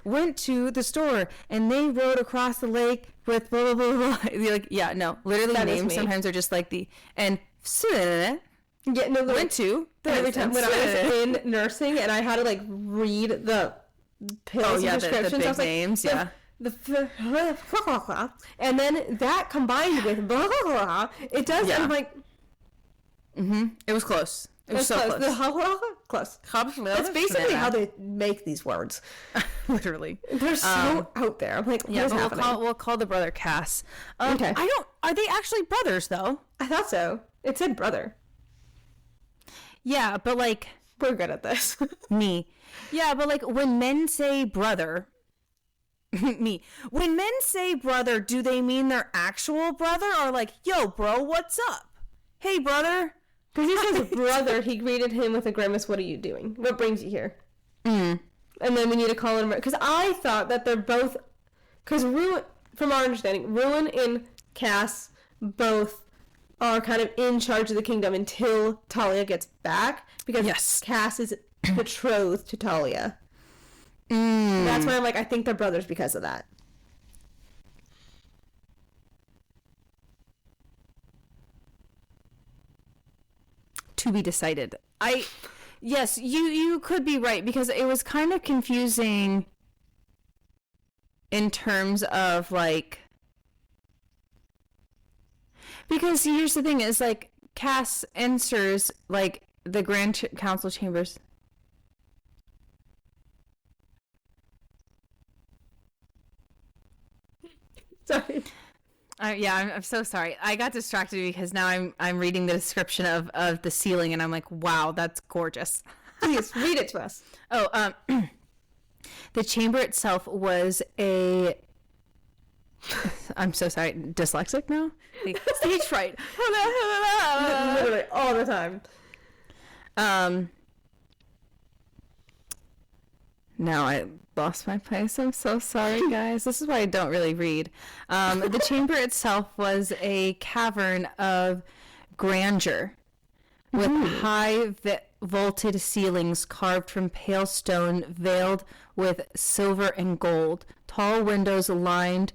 went to the store and they rode across the lake with blah blah blah blah. You're like, yeah, no, literally that names sometimes are just like the and yeah, no, went to every time when I was in nursing and I had to like read the pills and prescriptions, the big I was like, names, yeah. And then that combined with blah blah blah, it does. Yeah. And I'm like, it was close. It was so close. Close. That's basically how they make these words. Literally, they're so out there. I'm like, yeah, but we'll call the brother Cass. Okay. Are they actually brothers though? I thought so. It said brother. Yeah, but like we're good at this. Me. Yeah, but like when men say brother, me. When men say brother, do they mean their actual brother or like, yo, bro, what's up? Hey, brother. Because he says brother, he greeted him with a grimace. What are you doing? What brings you here? And then we need to call him. Because I thought that they're both. Because from our understanding, Ruin and Cass both are kind of in charge of the kingdom until Talia gets back. Because Cass is betrothed to Talia. That's why I'm like, I think they're brothers because of that. To be decided. Yes, you could be right because it was kind of confusing in terms of like, because here's the thing is like Cass enters like the Grand Council chambers. Sorry. I'm so sorry. I got distracted because now I'm reading the description of the ceiling and I'm like, wow, that's gorgeous. Please read it to us. Oh, the chamber itself was a. I'm so sorry. Dyslexic now? Stage fright. Literally all the time. Now I lost my place. I'm so sorry, guys. This is why I don't really read. The chamber itself was a cavern of grandeur with high vaulted ceilings carved from pale stone veiled with silver and gold. Tall windows lined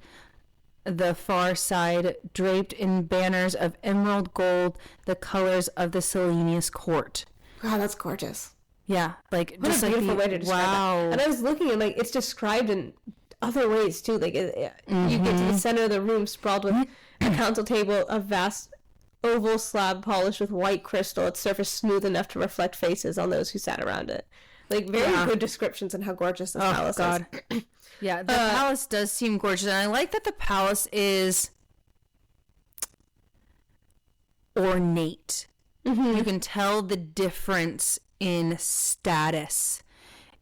the far side, draped in banners of emerald gold, the colors of the Selenius court. Wow, that's gorgeous. Yeah, like what just a beautiful like way to describe that. And I was looking and like it's described in other ways too. Like you get to the center of the room, sprawled with a council table, a vast oval slab polished with white crystal, its surface smooth enough to reflect faces on those who sat around it. Like very good descriptions on how gorgeous this palace is. Yeah, the palace does seem gorgeous, and I like that the palace is ornate. You can tell the difference in status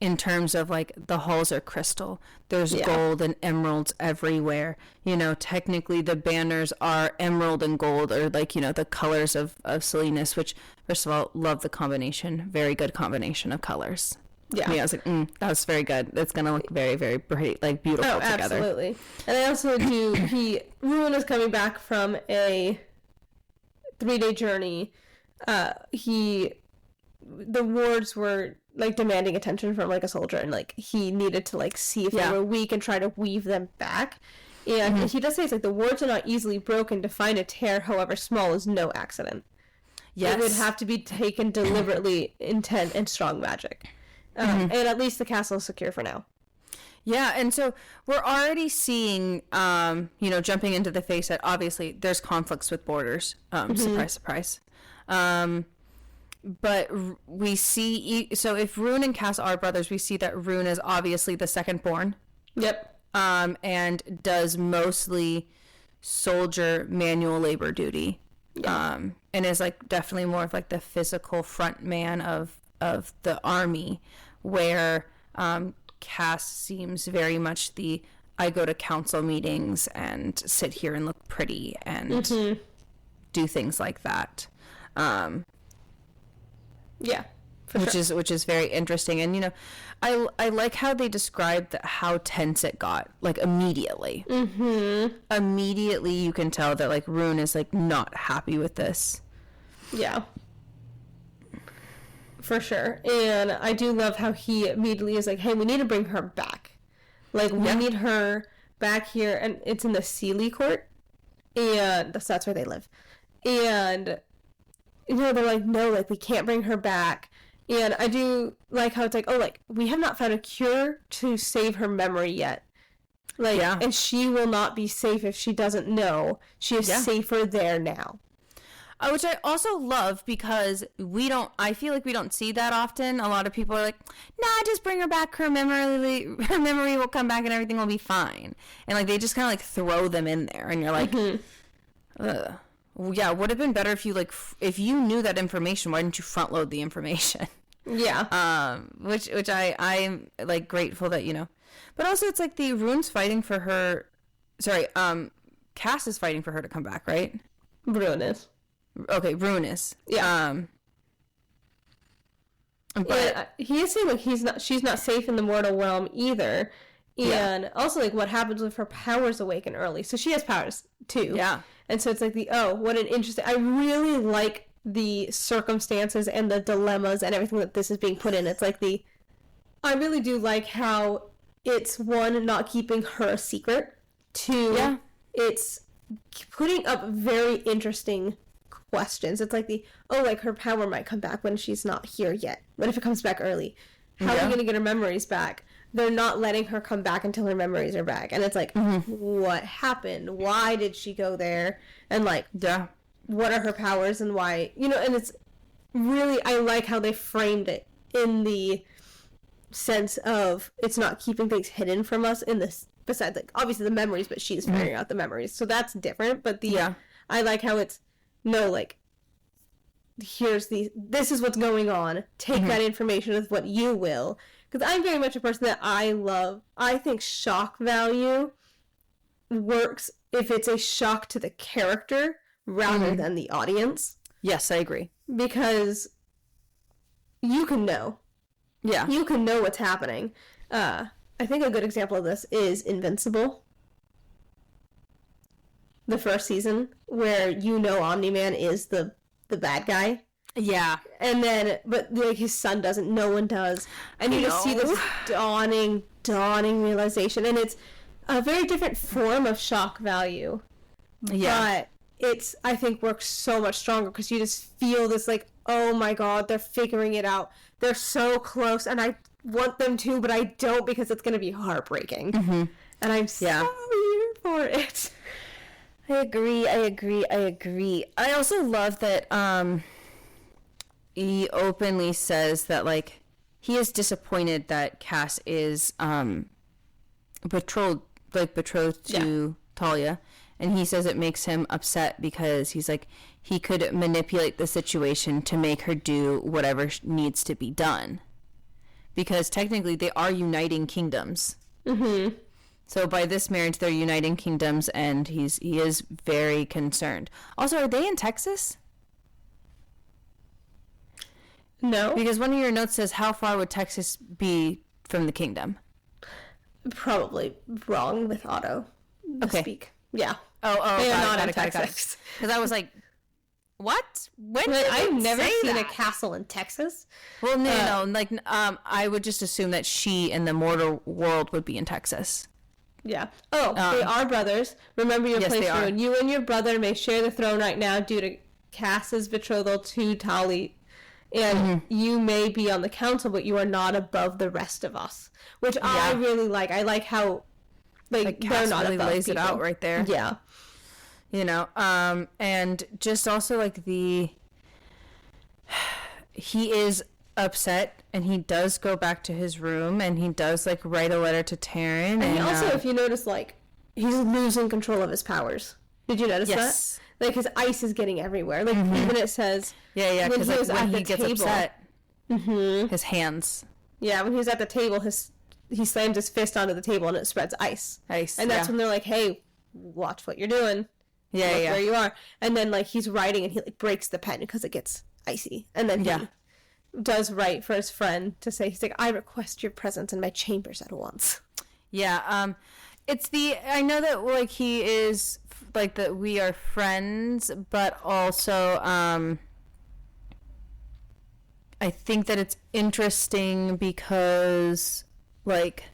in terms of like the halls are crystal. There's gold and emeralds everywhere. You know, technically the banners are emerald and gold, or like, you know, the colors of Salinas, which first of all, love the combination. Very good combination of colors. Yeah, I was like, that was very good. It's gonna look very, very pretty, like beautiful together. Absolutely. And I also Ruin is coming back from a 3-day journey. The wards were like demanding attention from like a soldier, and like he needed to like see if they were weak and try to weave them back. And he does say it's like the wards are not easily broken. To find a tear, however small, is no accident. Yes, it would have to be taken deliberately, intent, and strong magic. And at least the castle is secure for now. Yeah, and so we're already seeing, jumping into the face that obviously there's conflicts with borders. Surprise, surprise. But we see, so if Rune and Cass are brothers, we see that Rune is obviously the second born. Yep. And does mostly soldier manual labor duty. Yeah. And is like definitely more of like the physical front man of the army, where Cass seems very much the I go to council meetings and sit here and look pretty and do things like that. Yeah. Which is very interesting. And, you know, I like how they described how tense it got, like, immediately. Immediately you can tell that, like, Rune is, like, not happy with this. Yeah. For sure. And I do love how he immediately is like, hey, we need to bring her back. Like, we need her back here. And it's in the Sealy court. And that's where they live. And, you know, they're like, no, like, we can't bring her back. And I do like how it's like, oh, like, we have not found a cure to save her memory yet. Like, and she will not be safe if she doesn't know. She is safer there now. Which I also love because I feel like we don't see that often. A lot of people are like, nah, just bring her back. Her memory will come back and everything will be fine. And, like, they just kind of, like, throw them in there. And you're like, ugh. Yeah, would have been better if you, like, if you knew that information, why didn't you front load the information? Yeah. Which I'm, like, grateful that, you know. But also it's like the Rune's fighting for her. Sorry, Cass is fighting for her to come back, right? Rune is. Okay, Rune is. Yeah. But he is saying, like, she's not safe in the mortal realm either. And also, like, what happens if her powers awaken early? So she has powers too. Yeah. And so it's like what an interesting, I really like the circumstances and the dilemmas and everything that this is being put in. It's like I really do like how it's, one, not keeping her a secret. Two, it's putting up very interesting questions. It's like like, her power might come back when she's not here yet. What if it comes back early? How are we going to get her memories back? They're not letting her come back until her memories are back. And it's like, what happened? Why did she go there? And, like, what are her powers and why? You know, and it's really, I like how they framed it in the sense of it's not keeping things hidden from us in this, besides, like, obviously the memories, but she's figuring out the memories. So that's different. But I like how it's, no, like, this is what's going on. Take that information with what you will. Because I'm very much a person that I think shock value works if it's a shock to the character rather than the audience. Yes, I agree. Because you can know. Yeah. You can know what's happening. I think a good example of this is Invincible. The first season, where Omni-Man is the bad guy. Yeah. And then, but, like, his son doesn't, no one does. And you just see this dawning realization. And it's a very different form of shock value. Yeah. But I think works so much stronger because you just feel this, like, oh my god, they're figuring it out. They're so close, and I want them to, but I don't because it's going to be heartbreaking. And I'm so here for it. I agree. I also love that he openly says that, like, he is disappointed that Cass is betrothed to Talia, and he says it makes him upset because he's like, he could manipulate the situation to make her do whatever needs to be done, because technically they are uniting kingdoms. So by this marriage, they're uniting kingdoms, and he is very concerned. Also, are they in Texas? No. Because one of your notes says, how far would Texas be from the kingdom? Probably wrong with Otto. Okay. Speak. Yeah. They are not in Texas. Because I was like, what? I've never seen a castle in Texas. Well, no. Like, I would just assume that she in the mortal world would be in Texas. Yeah. They are brothers. Remember your place, Rune. You and your brother may share the throne right now due to Cass's betrothal to Tali. And you may be on the council, but you are not above the rest of us. Which I really like. I like how, like they're not really above lays people. It out right there. Yeah. You know, and just also, like, he is upset, and he does go back to his room, and he does, like, write a letter to Taryn. And also, if you notice, like, he's losing control of his powers. Did you notice that? Like, his ice is getting everywhere. Like, even it says... Yeah, because when he gets upset, his hands... Yeah, when he was at the table, his he slams his fist onto the table and it spreads ice. And that's when they're like, hey, watch what you're doing. Look where you are. And then, like, he's writing and he, like, breaks the pen because it gets icy. And then he does write for his friend to say, he's like, I request your presence in my chambers at once. Yeah, I know that, like, he is, like, that we are friends, but also, I think that it's interesting because, like,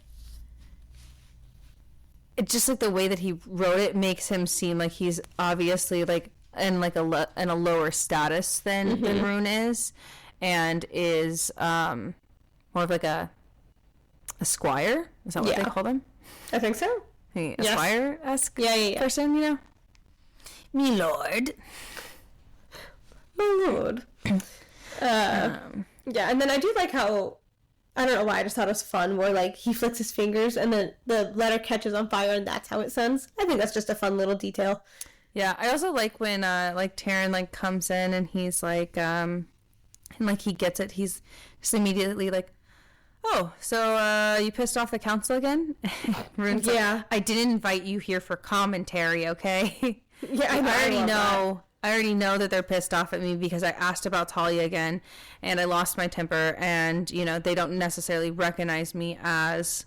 it's just, like, the way that he wrote it makes him seem like he's obviously, like, in, like, in a lower status than Rune is, and is, more of, like, a squire? Is that what they call them? I think so. A squire-esque person, you know? Me lord. My lord. Yeah, and then I do like how, I don't know why, I just thought it was fun, where, like, he flicks his fingers and then the letter catches on fire and that's how it sends. I think that's just a fun little detail. Yeah, I also like when, like, Taryn, like, comes in and he's like, and, like, he gets it, he's just immediately like, oh, so, you pissed off the council again? Rune's like, I didn't invite you here for commentary, okay? Yeah, I already know that they're pissed off at me because I asked about Talia again, and I lost my temper, and, you know, they don't necessarily recognize me as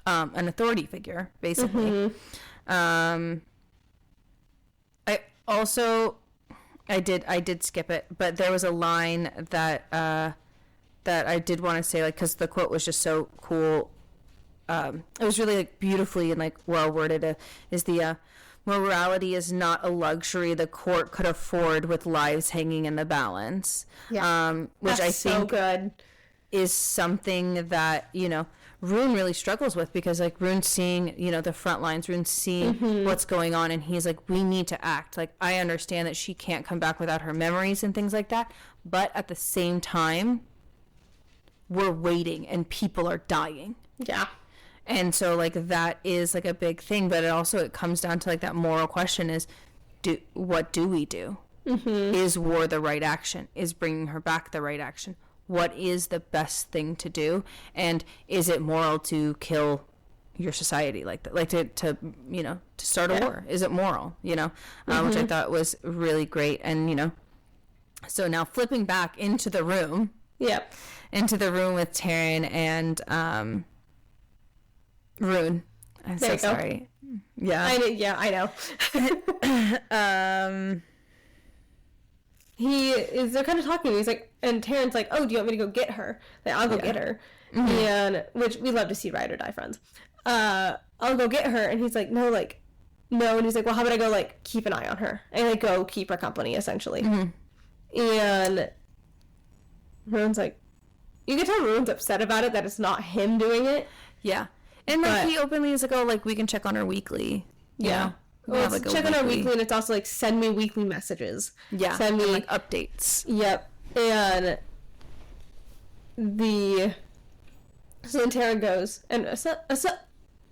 an authority figure, basically. I did skip it, but there was a line that I did want to say, like, because the quote was just so cool. It was really, like, beautifully and, like, well worded. Is the morality is not a luxury the court could afford with lives hanging in the balance. Yeah, which that's I think so good. Is something that, you know, Rune really struggles with, because, like, Rune's seeing, you know, the front lines, Rune's seeing what's going on, and he's like, we need to act. Like, I understand that she can't come back without her memories and things like that, but at the same time, we're waiting and people are dying. Yeah. And so, like, that is, like, a big thing, but it comes down to, like, that moral question is, what do we do? Is war the right action? Is bringing her back the right action? What is the best thing to do? And is it moral to kill your society like that? Like, to you know, to start a war? Is it moral? You know, which I thought was really great. And, you know, so now flipping back into the room. Yep. Into the room with Taryn and Rune. I'm so sorry. Yeah. I know. They're kind of talking. He's like, and Taryn's like, oh, do you want me to go get her? Like, I'll go get her. And, which we love to see ride or die friends. I'll go get her. And he's like, no. And he's like, well, how about I go, like, keep an eye on her? And, like, go keep her company, essentially. And Rune's like, you can tell Rune's upset about it, that it's not him doing it. Yeah. And, like, he openly is like, oh, like, we can check on her weekly. Yeah. Well, it's check on our weekly, and it's also, like, send me weekly messages. Yeah. Send me, like, updates. Yep. And so then Tara goes, and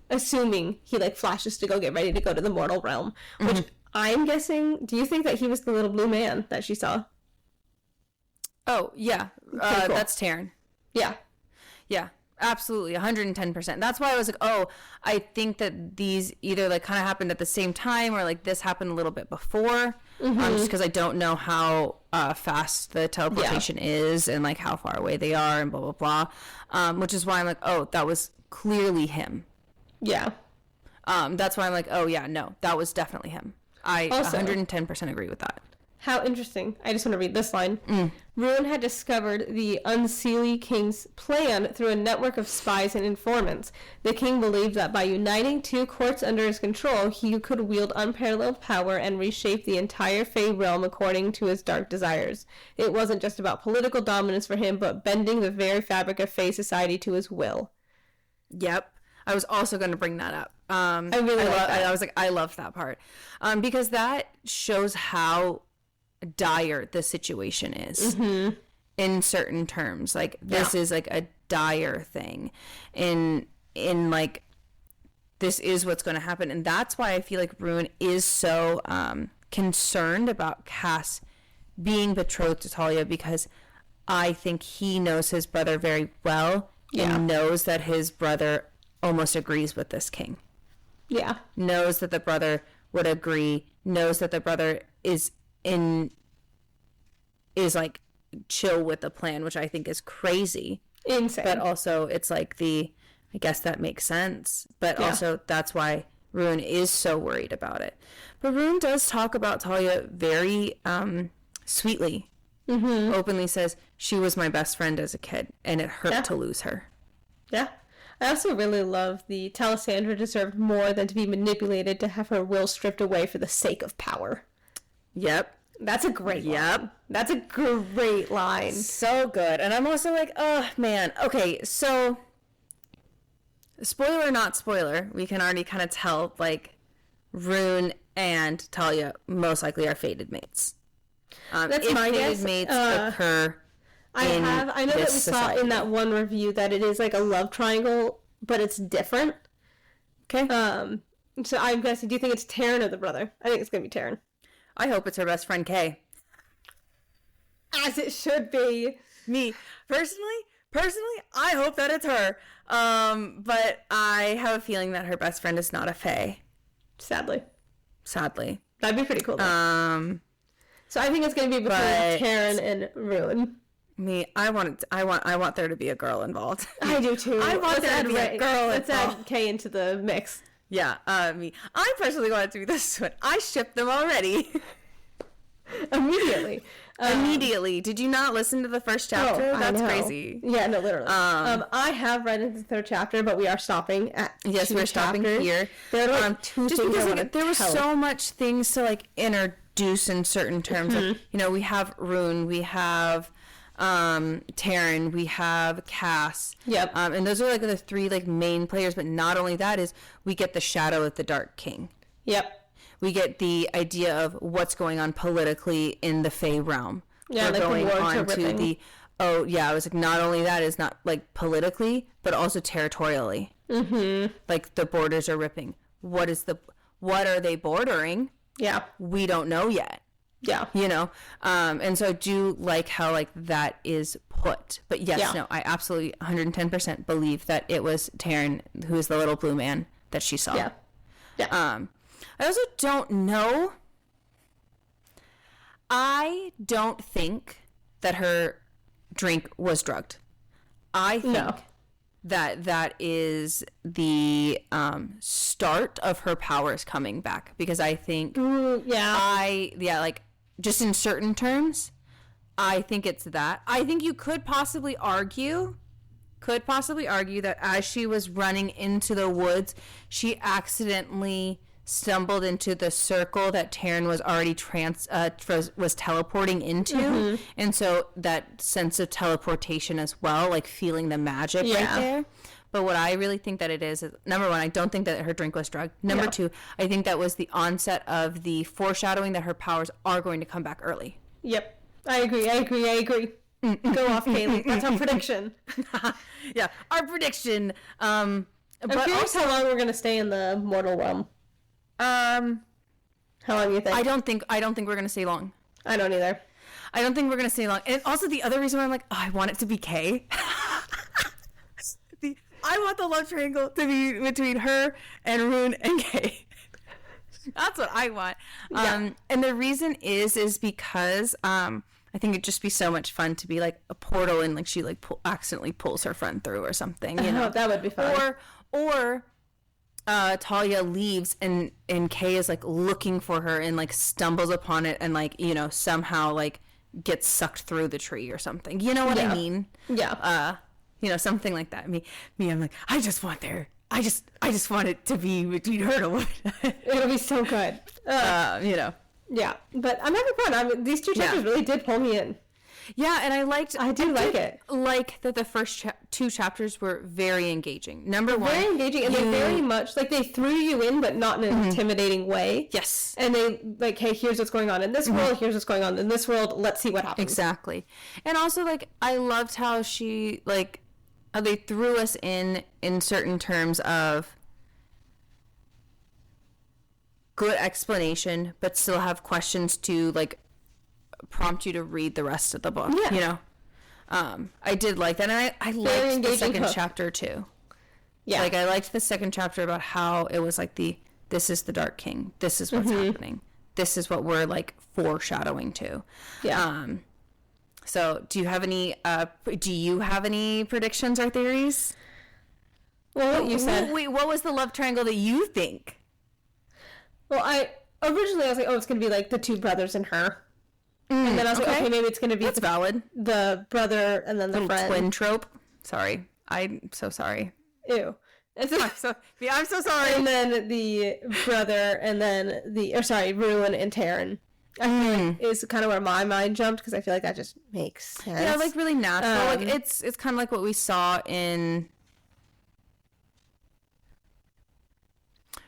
assuming he, like, flashes to go get ready to go to the mortal realm, which I'm guessing, do you think that he was the little blue man that she saw? Oh, yeah. Cool. That's Taryn. Yeah. Yeah. Absolutely, 110%. That's why I was like, oh, I think that these either, like, kind of happened at the same time, or, like, this happened a little bit before, just because I don't know how fast the teleportation is, and, like, how far away they are, and blah, blah, blah, which is why I'm like, oh, that was clearly him. Yeah. That's why I'm like, oh, yeah, no, that was definitely him. I also 110% agree with that. How interesting. I just want to read this line. Rune had discovered the Unseelie King's plan through a network of spies and informants. The king believed that by uniting two courts under his control, he could wield unparalleled power and reshape the entire Fey realm according to his dark desires. It wasn't just about political dominance for him, but bending the very fabric of Fey society to his will. Yep. I was also going to bring that up. I really like that. I was like, I love that part. Because that shows how dire the situation is in certain terms. Like, this is, like, a dire thing. In like, this is what's going to happen. And that's why I feel like Rune is so concerned about Cass being betrothed to Talia, because I think he knows his brother very well, and knows that his brother almost agrees with this king. Yeah. Knows that the brother would agree, knows that the brother is like chill with the plan, which I think is crazy. Insane. But also it's like I guess that makes sense. But also that's why Rune is so worried about it. But Rune does talk about Talia very sweetly. Mm-hmm. Openly says, she was my best friend as a kid, and it hurt to lose her. Yeah. I also really love the Talisandra deserved more than to be manipulated to have her will stripped away for the sake of power. Yep. That's a great line. That's a great line. So good. And I'm also like, oh, man. Okay, so spoiler or not spoiler, we can already kind of tell, like, Rune and Talia most likely are fated mates. That's my guess. Mates occur I know that we saw in that one review that it is like a love triangle, but it's different. Okay. So I'm guessing, do you think it's Taryn or the brother? I think it's going to be Taryn. I hope it's her best friend Kay. As it should be. Me. Personally, I hope that it's her. But I have a feeling that her best friend is not a Fae. Sadly. That'd be pretty cool though. So I think it's going to be between Taryn and Rune. Me, I want there to be a girl involved. I do too. I want there to be a girl involved. Let's add Kay into the mix. Yeah, me. I personally want it to be this one. I shipped them already. Immediately. Immediately. Did you not listen to the first chapter? That's crazy. Yeah, no, literally. I have read into the third chapter, but we are stopping at we're stopping here. There are like two just things because I want to there was so much things to like introduce in certain terms. Mm-hmm. Like, we have Rune, we have Taryn, we have Cass. Yep. And those are like the three like main players, but not only that is we get the shadow of the Dark King. Yep. We get the idea of what's going on politically in the Fae realm. Yeah, we're like going the war on to the I was like, not only that is not like politically, but also territorially. Mm-hmm. Like the borders are ripping. What are they bordering? Yeah. We don't know yet. Yeah. And so I do like how like that is put. But yes, no, I absolutely 110% believe that it was Taryn, who is the little blue man that she saw. Yeah. Yeah. I also don't know. I don't think that her drink was drugged. I think that is the start of her powers coming back, because I think like just in certain terms, I think it's that. I think you could possibly argue that as she was running into the woods, she accidentally stumbled into the circle that Taryn was already was teleporting into. Mm-hmm. And so that sense of teleportation as well, like feeling the magic right there. But what I really think that it is number one, I don't think that her drink was drugged. Number two, I think that was the onset of the foreshadowing that her powers are going to come back early. Yep. I agree. Go off, Kaylee. That's our prediction. Yeah, our prediction. I'm curious how long we're going to stay in the mortal realm. How long do you think? I don't think we're gonna stay long. I don't either. I don't think we're gonna stay long. And also the other reason why I'm like, I want it to be Kay. I want the love triangle to be between her and Rune and Kay. That's what I want. And the reason is because I think it'd just be so much fun to be like a portal and like she like accidentally pulls her friend through or something. That would be fun. Or Talia leaves and Kay is like looking for her and like stumbles upon it and like somehow like gets sucked through the tree or something. You know what I mean? Yeah. Something like that. Me, I'm like, I just want it to be between her and It'll be so good. Yeah, but I'm having fun. These two chapters really did pull me in. Yeah, and I like it. Like that the first two chapters were very engaging. Number one, very engaging, and they very much like they threw you in, but not in an intimidating way. Yes, and they like, hey, here's what's going on in this world. Here's what's going on in this world. Let's see what happens. Exactly, and also like I loved how she like how they threw us in certain terms of good explanation, but still have questions to like prompt you to read the rest of the book. I did like that, and I liked the second chapter too. Yeah, like I liked the second chapter about how it was like this is the Dark King, this is what's happening, this is what we're like foreshadowing to. Yeah. So do you have any predictions or theories? Well, what you said. Wait, what was the love triangle that you think? Well, originally I was like, oh, it's gonna be like the two brothers and her. And then I was like, okay, maybe it's going to be That's valid. The brother and then the friend. Twin trope. Sorry. I'm so sorry. Ew. I'm so sorry. And then the brother and then Ruin and Taryn. I feel like is kind of where my mind jumped because I feel like that just makes sense. Yeah, like really natural. Like it's kind of like what we saw in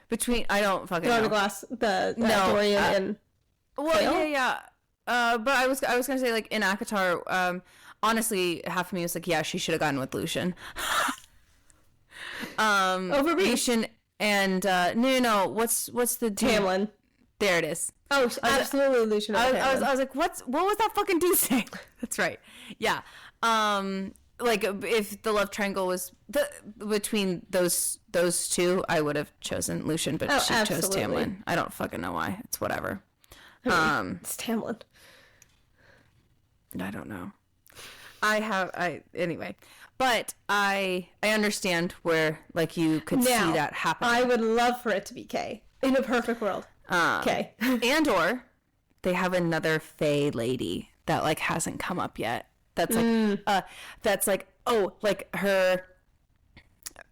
between. I don't fucking know. The Glass, Dorian and. Well, Fail? Yeah. But I was gonna say like in ACOTAR, honestly, half of me was like, yeah, she should have gotten with Lucian. Over Lucian and no. What's the dude? Tamlin. There it is. Oh, absolutely, Lucian. I was like, what was that fucking dude saying? That's right. Yeah. Like if the love triangle was between those two, I would have chosen Lucian, but she chose Tamlin. I don't fucking know why. It's whatever. It's Tamlin. I don't know. Anyway, but I understand where like you could see that happen. I would love for it to be Kay in a perfect world. Kay, and or they have another Fay lady that like hasn't come up yet. That's like that's like like her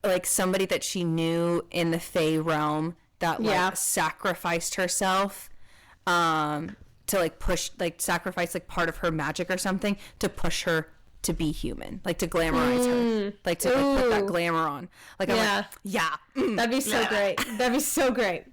like somebody that she knew in the Fay realm that like sacrificed herself. To like push, like sacrifice like part of her magic or something to push her to be human, like to glamorize her, like to like, put that glamour on. Like, I'm like, that'd be so great. That'd be so great.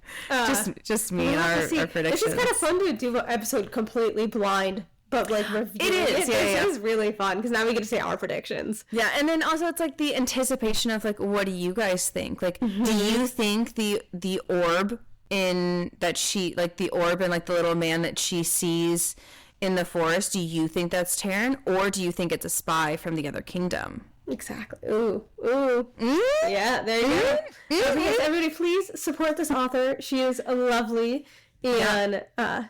Just me and our predictions. It's just kind of fun to do an episode completely blind, but like review. It is. It is really fun because now we get to say our predictions. Yeah, and then also it's like the anticipation of like, what do you guys think? Like, do you think the orb in that she like the orb and like the little man that she sees in the forest, do you think that's Taryn, or do you think it's a spy from the other kingdom? Exactly. Ooh yeah, there you go. Yes, everybody please support this author. She is lovely, and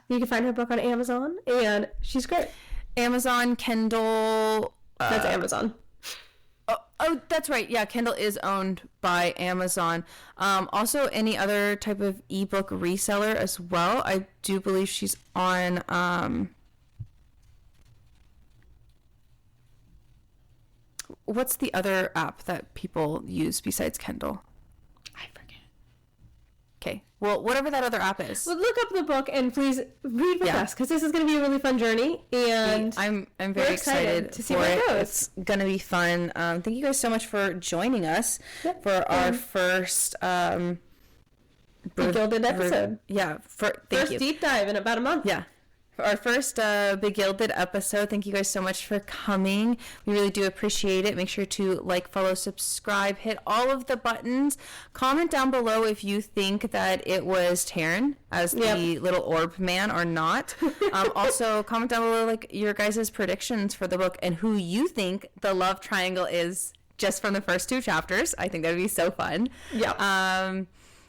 you can find her book on Amazon, and she's great. Amazon, Kindle, that's Amazon. Oh, that's right. Yeah, Kindle is owned by Amazon. Also, any other type of ebook reseller as well. I do believe she's on. What's the other app that people use besides Kindle? I forget. Okay. Well, whatever that other app is. Well, look up the book and please read with us because this is going to be a really fun journey, and I'm very excited to see where it goes. It's going to be fun. Thank you guys so much for joining us for our first Beguilded episode. First deep dive in about a month. Yeah. For our first Beguilded episode. Thank you guys so much for coming. We really do appreciate it. Make sure to like, follow, subscribe, hit all of the buttons. Comment down below if you think that it was Taryn as the little orb man or not. Also, comment down below like your guys' predictions for the book and who you think the love triangle is just from the first two chapters. I think that would be so fun. Yeah.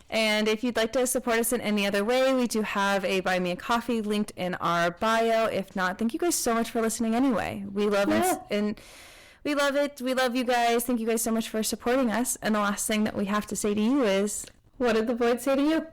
And if you'd like to support us in any other way, we do have a Buy Me a Coffee linked in our bio. If not, thank you guys so much for listening anyway. We love it, and we love it. We love you guys. Thank you guys so much for supporting us. And the last thing that we have to say to you is, what did the void say to you?